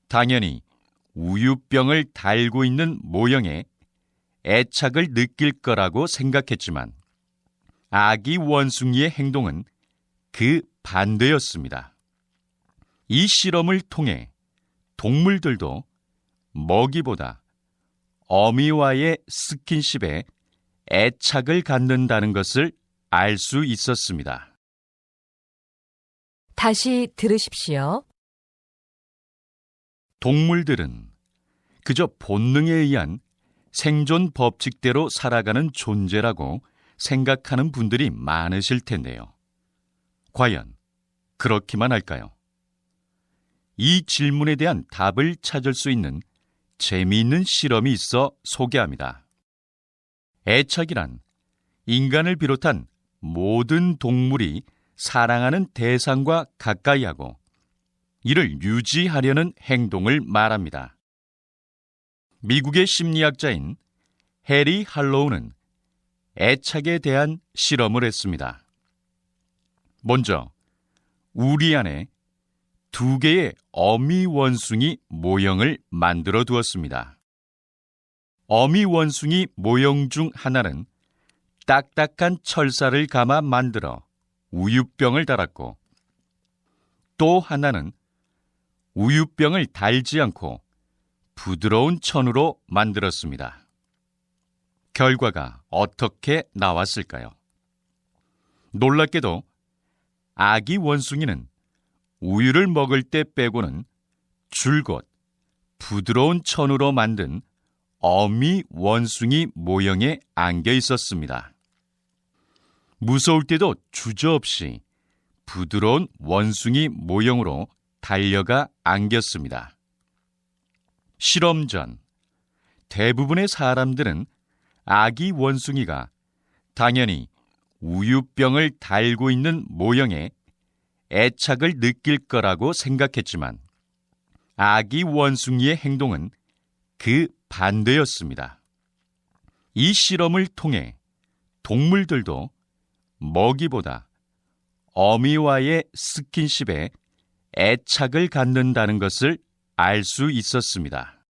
당연히 우유병을 달고 있는 모형에 애착을 느낄 거라고 생각했지만 아기 원숭이의 행동은 그 반대였습니다. 이 실험을 통해 동물들도 먹이보다 어미와의 스킨십에 애착을 갖는다는 것을 알 수 있었습니다.
다시 들으십시오.
동물들은 그저 본능에 의한 생존 법칙대로 살아가는 존재라고 생각하는 분들이 많으실 텐데요. 과연 그렇기만 할까요? 이 질문에 대한 답을 찾을 수 있는 재미있는 실험이 있어 소개합니다. 애착이란 인간을 비롯한 모든 동물이 사랑하는 대상과 가까이 하고 이를 유지하려는 행동을 말합니다. 미국의 심리학자인 해리 할로우는 애착에 대한 실험을 했습니다. 먼저 우리 안에 2개의 어미 원숭이 모형을 만들어 두었습니다. 어미 원숭이 모형 중 하나는 딱딱한 철사를 감아 만들어 우유병을 달았고, 또 하나는 우유병을 달지 않고 부드러운 천으로 만들었습니다. 결과가 어떻게 나왔을까요? 놀랍게도 아기 원숭이는 우유를 먹을 때 빼고는 줄곧 부드러운 천으로 만든 어미 원숭이 모형에 안겨 있었습니다. 무서울 때도 주저없이 부드러운 원숭이 모형으로 달려가 안겼습니다. 실험 전 대부분의 사람들은 아기 원숭이가 당연히 우유병을 달고 있는 모형에 애착을 느낄 거라고 생각했지만 아기 원숭이의 행동은 그 반대였습니다. 이 실험을 통해 동물들도 먹이보다 어미와의 스킨십에 애착을 갖는다는 것을 알 수 있었습니다.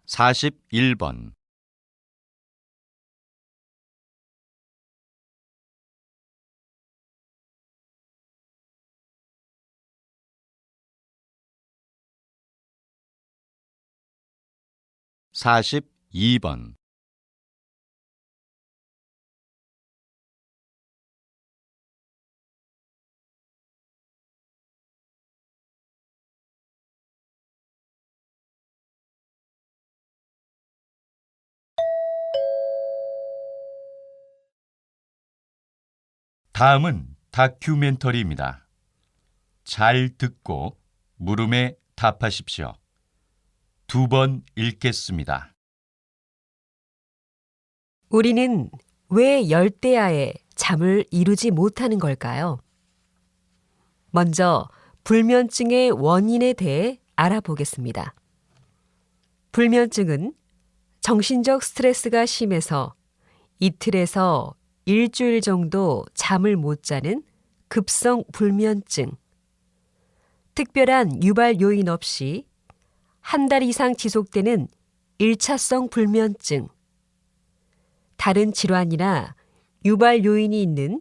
41번 42번 다음은 다큐멘터리입니다. 잘 듣고 물음에 답하십시오. 2번 읽겠습니다.
우리는 왜 열대야에 잠을 이루지 못하는 걸까요? 먼저 불면증의 원인에 대해 알아보겠습니다. 불면증은 정신적 스트레스가 심해서 이틀에서 일주일 정도 잠을 못 자는 급성 불면증, 특별한 유발 요인 없이 한 달 이상 지속되는 1차성 불면증, 다른 질환이나 유발 요인이 있는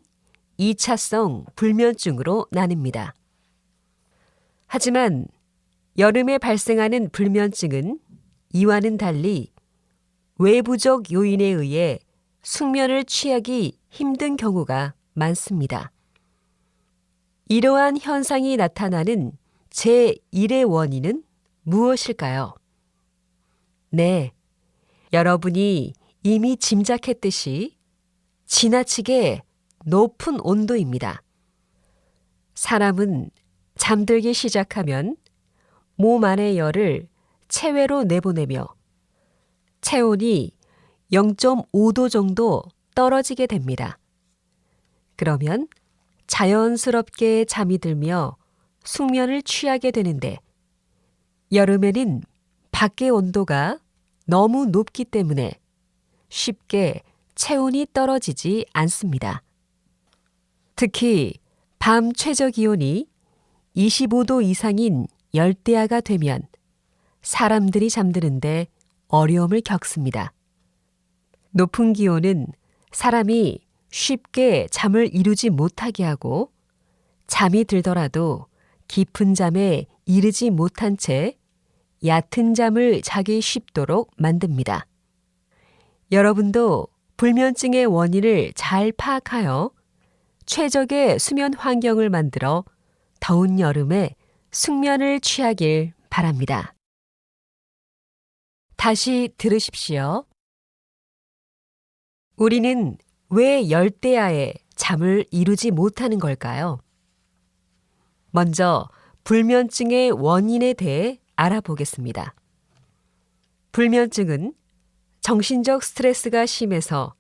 2차성 불면증으로 나뉩니다. 하지만 여름에 발생하는 불면증은 이와는 달리 외부적 요인에 의해 숙면을 취하기 힘든 경우가 많습니다. 이러한 현상이 나타나는 제1의 원인은 무엇일까요? 네, 여러분이 이미 짐작했듯이 지나치게 높은 온도입니다. 사람은 잠들기 시작하면 몸 안의 열을 체외로 내보내며 체온이 0.5도 정도 떨어지게 됩니다. 그러면 자연스럽게 잠이 들며 숙면을 취하게 되는데 여름에는 밖의 온도가 너무 높기 때문에 쉽게 체온이 떨어지지 않습니다. 특히 밤 최저 기온이 25도 이상인 열대야가 되면 사람들이 잠드는데 어려움을 겪습니다. 높은 기온은 사람이 쉽게 잠을 이루지 못하게 하고 잠이 들더라도 깊은 잠에 이르지 못한 채 얕은 잠을 자기 쉽도록 만듭니다. 여러분도 불면증의 원인을 잘 파악하여 최적의 수면 환경을 만들어 더운 여름에 숙면을 취하길 바랍니다. 다시 들으십시오. 우리는 왜 열대야에 잠을 이루지 못하는 걸까요? 먼저 불면증의 원인에 대해 알아보겠습니다. 불면증은 정신적 스트레스가 심해서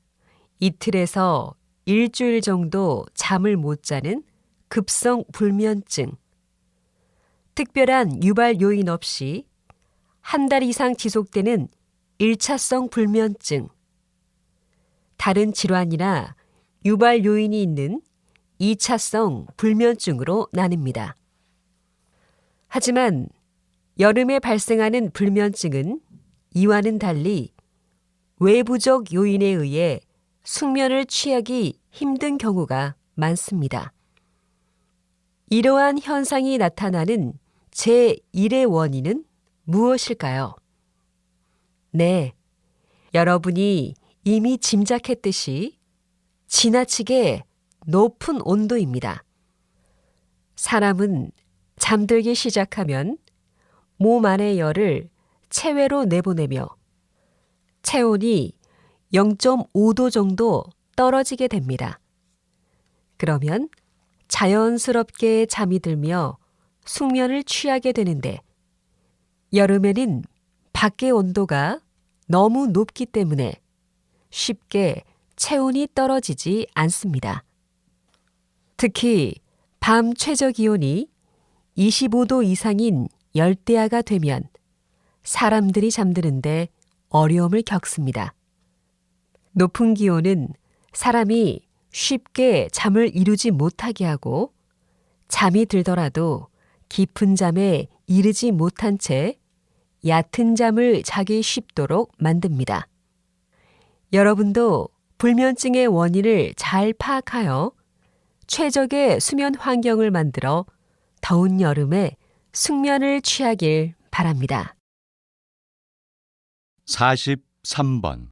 이틀에서 일주일 정도 잠을 못 자는 급성 불면증, 특별한 유발 요인 없이 한 달 이상 지속되는 1차성 불면증, 다른 질환이나 유발 요인이 있는 2차성 불면증으로 나뉩니다. 하지만 여름에 발생하는 불면증은 이와는 달리 외부적 요인에 의해 숙면을 취하기 힘든 경우가 많습니다. 이러한 현상이 나타나는 제1의 원인은 무엇일까요? 네, 여러분이 이미 짐작했듯이 지나치게 높은 온도입니다. 사람은 잠들기 시작하면 몸 안의 열을 체외로 내보내며 체온이 0.5도 정도 떨어지게 됩니다. 그러면 자연스럽게 잠이 들며 숙면을 취하게 되는데 여름에는 밖의 온도가 너무 높기 때문에 쉽게 체온이 떨어지지 않습니다. 특히 밤 최저 기온이 25도 이상인 열대야가 되면 사람들이 잠드는데 어려움을 겪습니다. 높은 기온은 사람이 쉽게 잠을 이루지 못하게 하고 잠이 들더라도 깊은 잠에 이르지 못한 채 얕은 잠을 자기 쉽도록 만듭니다. 여러분도 불면증의 원인을 잘 파악하여 최적의 수면 환경을 만들어 더운 여름에 숙면을 취하길 바랍니다.
43번.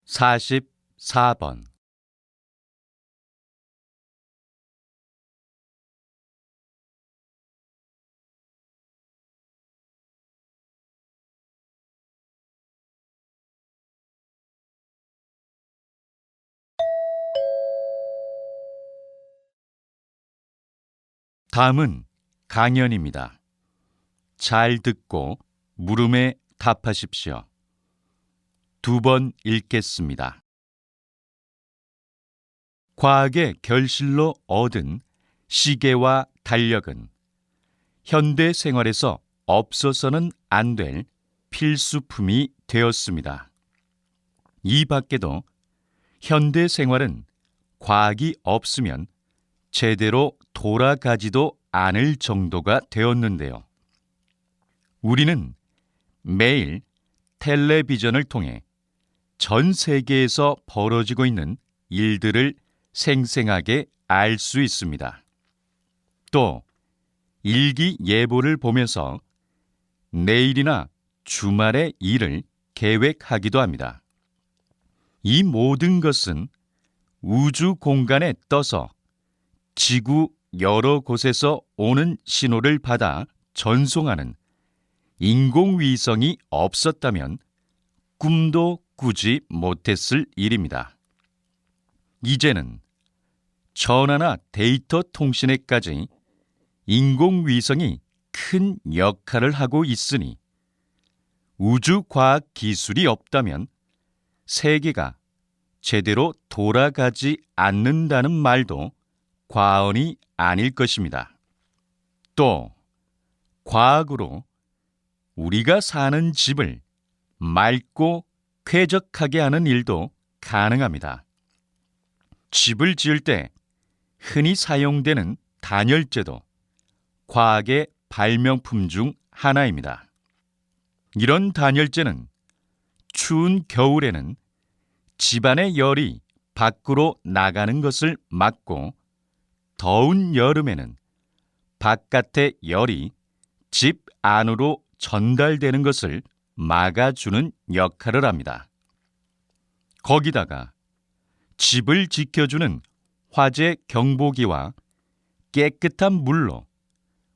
사십사 번. 다음은 강연입니다. 잘 듣고 물음에 답하십시오. 2번 읽겠습니다. 과학의 결실로 얻은 시계와 달력은 현대 생활에서 없어서는 안 될 필수품이 되었습니다. 이 밖에도 현대 생활은 과학이 없으면 제대로 돌아가지도 않을 정도가 되었는데요. 우리는 매일 텔레비전을 통해 전 세계에서 벌어지고 있는 일들을 생생하게 알 수 있습니다. 또 일기예보를 보면서 내일이나 주말의 일을 계획하기도 합니다. 이 모든 것은 우주 공간에 떠서 지구 여러 곳에서 오는 신호를 받아 전송하는 인공위성이 없었다면 꿈도 꾸지 못했을 일입니다. 이제는 전화나 데이터 통신에까지 인공위성이 큰 역할을 하고 있으니 우주과학 기술이 없다면 세계가 제대로 돌아가지 않는다는 말도 과언이 아닐 것입니다. 또 과학으로 우리가 사는 집을 맑고 쾌적하게 하는 일도 가능합니다. 집을 지을 때 흔히 사용되는 단열재도 과학의 발명품 중 하나입니다. 이런 단열재는 추운 겨울에는 집안의 열이 밖으로 나가는 것을 막고 더운 여름에는 바깥의 열이 집 안으로 전달되는 것을 막아주는 역할을 합니다. 거기다가 집을 지켜주는 화재 경보기와 깨끗한 물로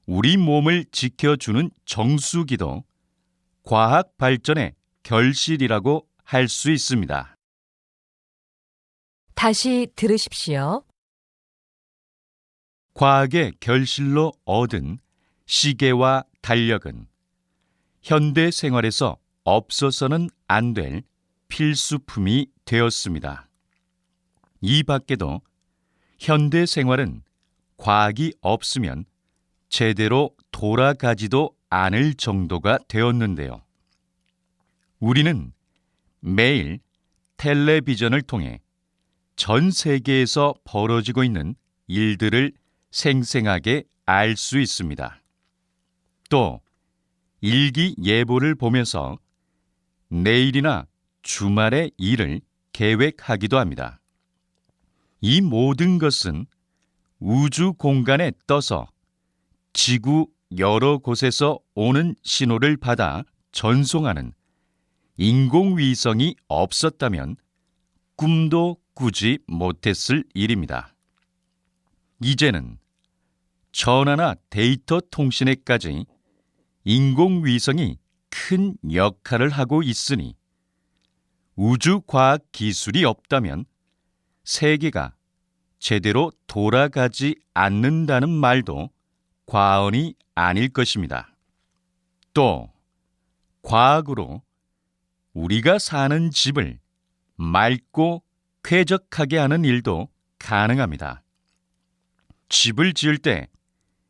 우리 몸을 지켜주는 정수기도 과학 발전의 결실이라고 할 수 있습니다.
다시 들으십시오.
과학의 결실로 얻은 시계와 달력은 현대 생활에서 없어서는 안 될 필수품이 되었습니다. 이 밖에도 현대 생활은 과학이 없으면 제대로 돌아가지도 않을 정도가 되었는데요. 우리는 매일 텔레비전을 통해 전 세계에서 벌어지고 있는 일들을 생생하게 알 수 있습니다. 또 일기예보를 보면서 내일이나 주말의 일을 계획하기도 합니다. 이 모든 것은 우주 공간에 떠서 지구 여러 곳에서 오는 신호를 받아 전송하는 인공위성이 없었다면 꿈도 꾸지 못했을 일입니다. 이제는 전화나 데이터 통신에까지 인공위성이 큰 역할을 하고 있으니 우주과학 기술이 없다면 세계가 제대로 돌아가지 않는다는 말도 과언이 아닐 것입니다. 또 과학으로 우리가 사는 집을 맑고 쾌적하게 하는 일도 가능합니다. 집을 지을 때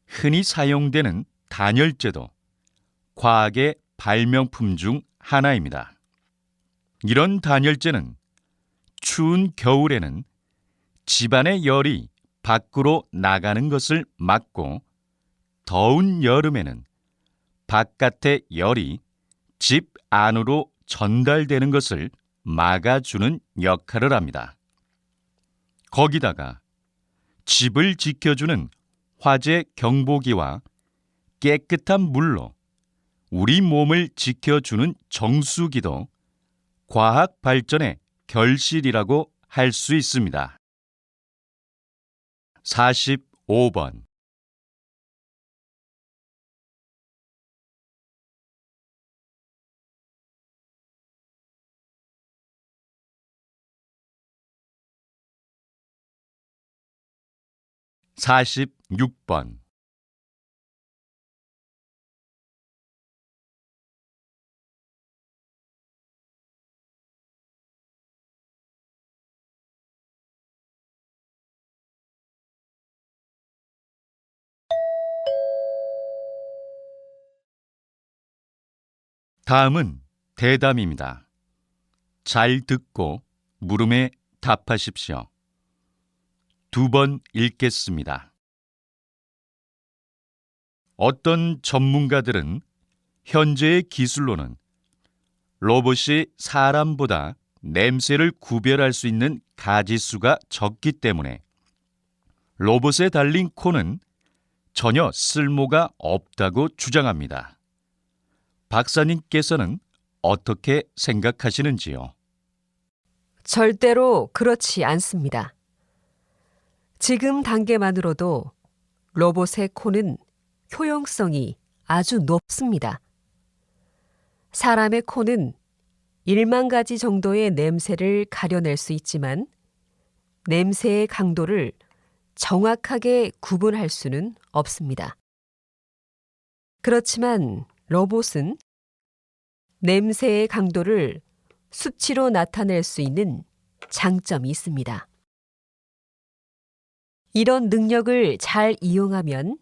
흔히 사용되는 단열재도 과학의 발명품 중 하나입니다. 이런 단열재는 추운 겨울에는 집안의 열이 밖으로 나가는 것을 막고 더운 여름에는 바깥의 열이 집 안으로 전달되는 것을 막아주는 역할을 합니다. 거기다가 집을 지켜주는 화재 경보기와 깨끗한 물로 우리 몸을 지켜주는 정수기도 과학 발전의 결실이라고 할 수 있습니다. 45번 46번 다음은 대담입니다. 잘 듣고 물음에 답하십시오. 2번 읽겠습니다. 어떤 전문가들은 현재의 기술로는 로봇이 사람보다 냄새를 구별할 수 있는 가짓수가 적기 때문에 로봇에 달린 코는 전혀 쓸모가 없다고 주장합니다. 박사님께서는 어떻게 생각하시는지요?
절대로 그렇지 않습니다. 지금 단계만으로도 로봇의 코는 효용성이 아주 높습니다. 사람의 코는 1만 가지 정도의 냄새를 가려낼 수 있지만 냄새의 강도를 정확하게 구분할 수는 없습니다. 그렇지만 로봇은 냄새의 강도를 수치로 나타낼 수 있는 장점이 있습니다. 이런 능력을 잘 이용하면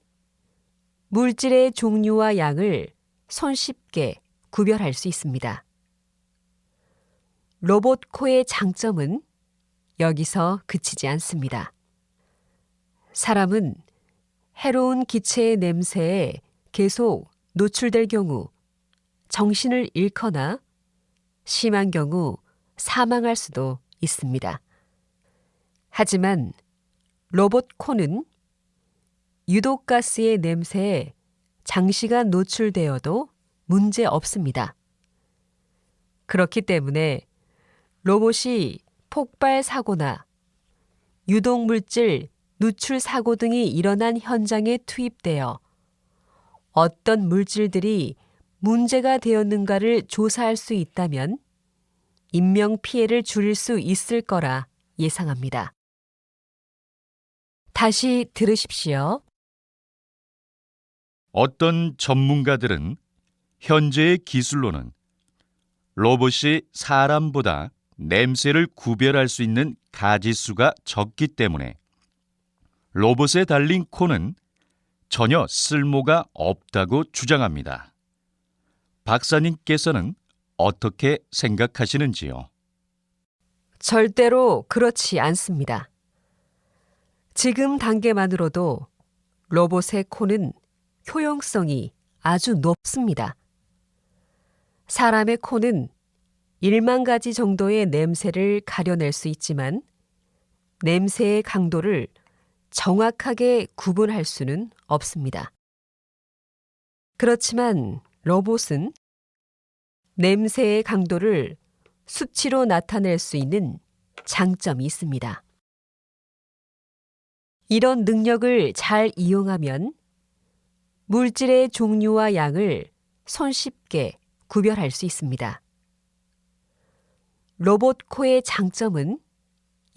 물질의 종류와 양을 손쉽게 구별할 수 있습니다. 로봇 코의 장점은 여기서 그치지 않습니다. 사람은 해로운 기체의 냄새에 계속 노출될 경우 정신을 잃거나 심한 경우 사망할 수도 있습니다. 하지만 로봇 코는 유독가스의 냄새에 장시간 노출되어도 문제 없습니다. 그렇기 때문에 로봇이 폭발 사고나 유독물질 누출 사고 등이 일어난 현장에 투입되어 어떤 물질들이 문제가 되었는가를 조사할 수 있다면 인명피해를 줄일 수 있을 거라 예상합니다. 다시 들으십시오.
어떤 전문가들은 현재의 기술로는 로봇이 사람보다 냄새를 구별할 수 있는 가짓수가 적기 때문에 로봇에 달린 코는 전혀 쓸모가 없다고 주장합니다. 박사님께서는 어떻게 생각하시는지요?
절대로 그렇지 않습니다. 지금 단계만으로도 로봇의 코는 효용성이 아주 높습니다. 사람의 코는 1만 가지 정도의 냄새를 가려낼 수 있지만 냄새의 강도를 정확하게 구분할 수는 없습니다. 그렇지만 로봇은 냄새의 강도를 수치로 나타낼 수 있는 장점이 있습니다. 이런 능력을 잘 이용하면 물질의 종류와 양을 손쉽게 구별할 수 있습니다. 로봇 코의 장점은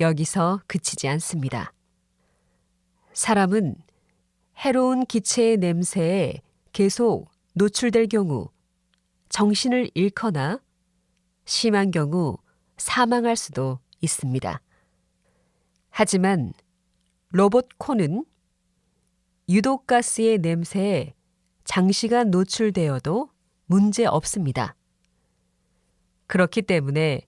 여기서 그치지 않습니다. 사람은 해로운 기체의 냄새에 계속 노출될 경우 정신을 잃거나 심한 경우 사망할 수도 있습니다. 하지만 로봇 코는 유독가스의 냄새에 장시간 노출되어도 문제 없습니다. 그렇기 때문에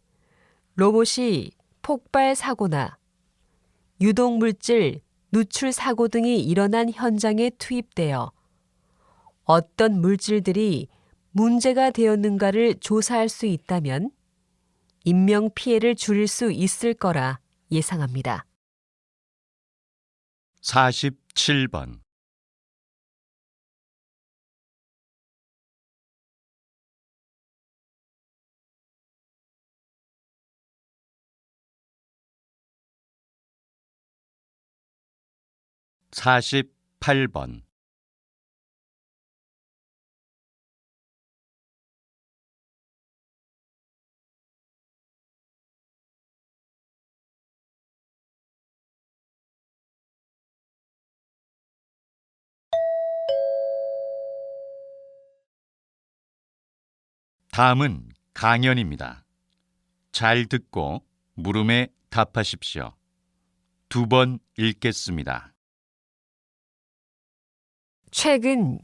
로봇이 폭발 사고나 유독물질 누출 사고 등이 일어난 현장에 투입되어 어떤 물질들이 문제가 되었는가를 조사할 수 있다면 인명피해를 줄일 수 있을 거라 예상합니다.
47번. (48번) 다음은 강연입니다. 잘 듣고 물음에 답하십시오. 2번 읽겠습니다.
최근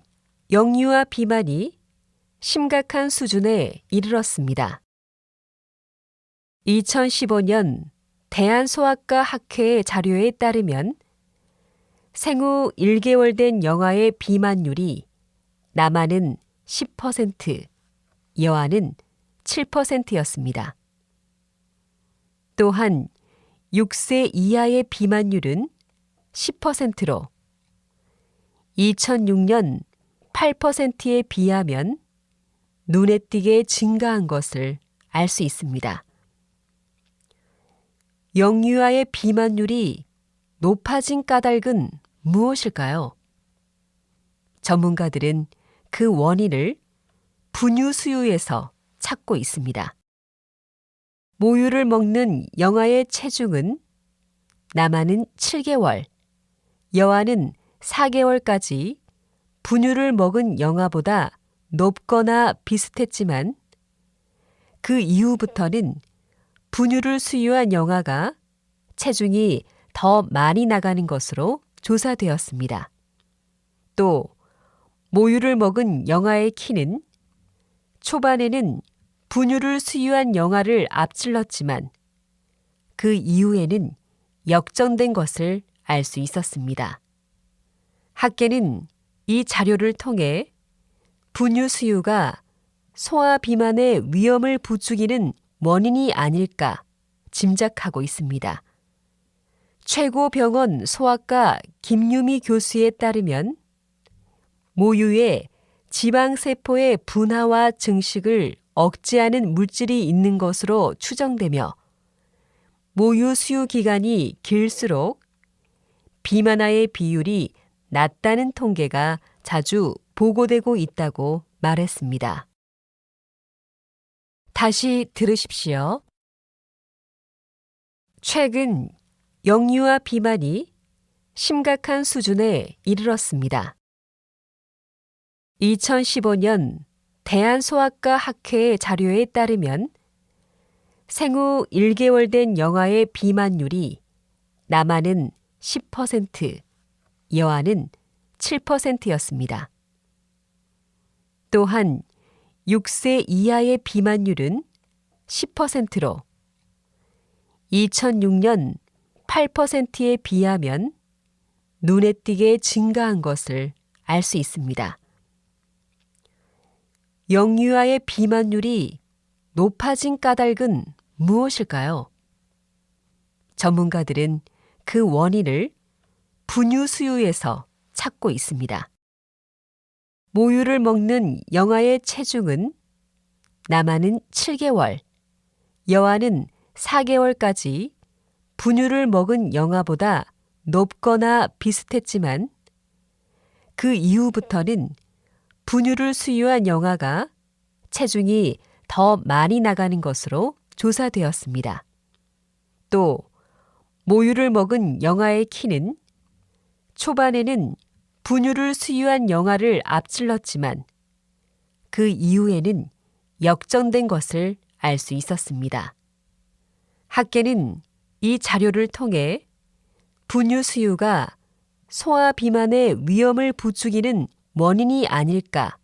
역류와 비만이 심각한 수준에 이르렀습니다. 2015년 대한소아과 학회의 자료에 따르면 생후 1개월 된 영아의 비만율이 남아는 10%, 여아는 7%였습니다. 또한 6세 이하의 비만율은 10%로 2006년 8%에 비하면 눈에 띄게 증가한 것을 알 수 있습니다. 영유아의 비만율이 높아진 까닭은 무엇일까요? 전문가들은 그 원인을 분유 수유에서 찾고 있습니다. 모유를 먹는 영아의 체중은 남아는 7개월, 여아는 4개월까지 분유를 먹은 영아보다 높거나 비슷했지만 그 이후부터는 분유를 수유한 영아가 체중이 더 많이 나가는 것으로 조사되었습니다. 또 모유를 먹은 영아의 키는 초반에는 분유를 수유한 영아를 앞질렀지만 그 이후에는 역전된 것을 알 수 있었습니다. 학계는 이 자료를 통해 분유 수유가 소아 비만의 위험을 부추기는 원인이 아닐까 짐작하고 있습니다. 최고병원 소아과 김유미 교수에 따르면 모유에 지방세포의 분화와 증식을 억제하는 물질이 있는 것으로 추정되며 모유 수유 기간이 길수록 비만아의 비율이 낮다는 통계가 자주 보고되고 있다고 말했습니다. 다시 들으십시오. 최근 영유아 비만이 심각한 수준에 이르렀습니다. 2015년 대한소아과 학회의 자료에 따르면 생후 1개월 된 영아의 비만율이 남아는 10%, 여아는 7%였습니다. 또한 6세 이하의 비만율은 10%로 2006년 8%에 비하면 눈에 띄게 증가한 것을 알 수 있습니다. 영유아의 비만율이 높아진 까닭은 무엇일까요? 전문가들은 그 원인을 분유 수유에서 찾고 있습니다. 모유를 먹는 영아의 체중은 남아는 7개월, 여아는 4개월까지 분유를 먹은 영아보다 높거나 비슷했지만 그 이후부터는 분유를 수유한 영아가 체중이 더 많이 나가는 것으로 조사되었습니다. 또 모유를 먹은 영아의 키는 초반에는 분유를 수유한 영아를 앞질렀지만 그 이후에는 역전된 것을 알 수 있었습니다. 학계는 이 자료를 통해 분유 수유가 소아 비만의 위험을 부추기는 원인이 아닐까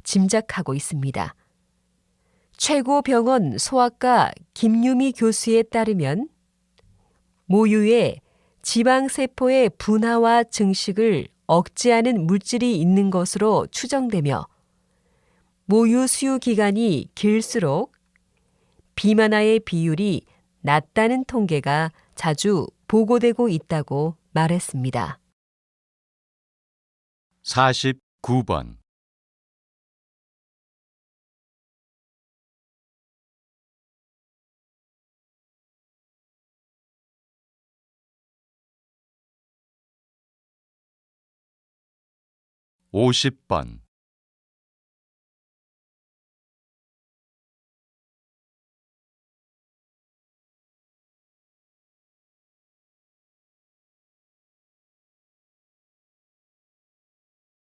짐작하고 있습니다. 최고병원 소아과 김유미 교수에 따르면 모유에 지방세포의 분화와 증식을 억제하는 물질이 있는 것으로 추정되며 모유 수유 기간이 길수록 비만아의 비율이 낮다는 통계가 자주 보고되고 있다고 말했습니다.
49번. (50번)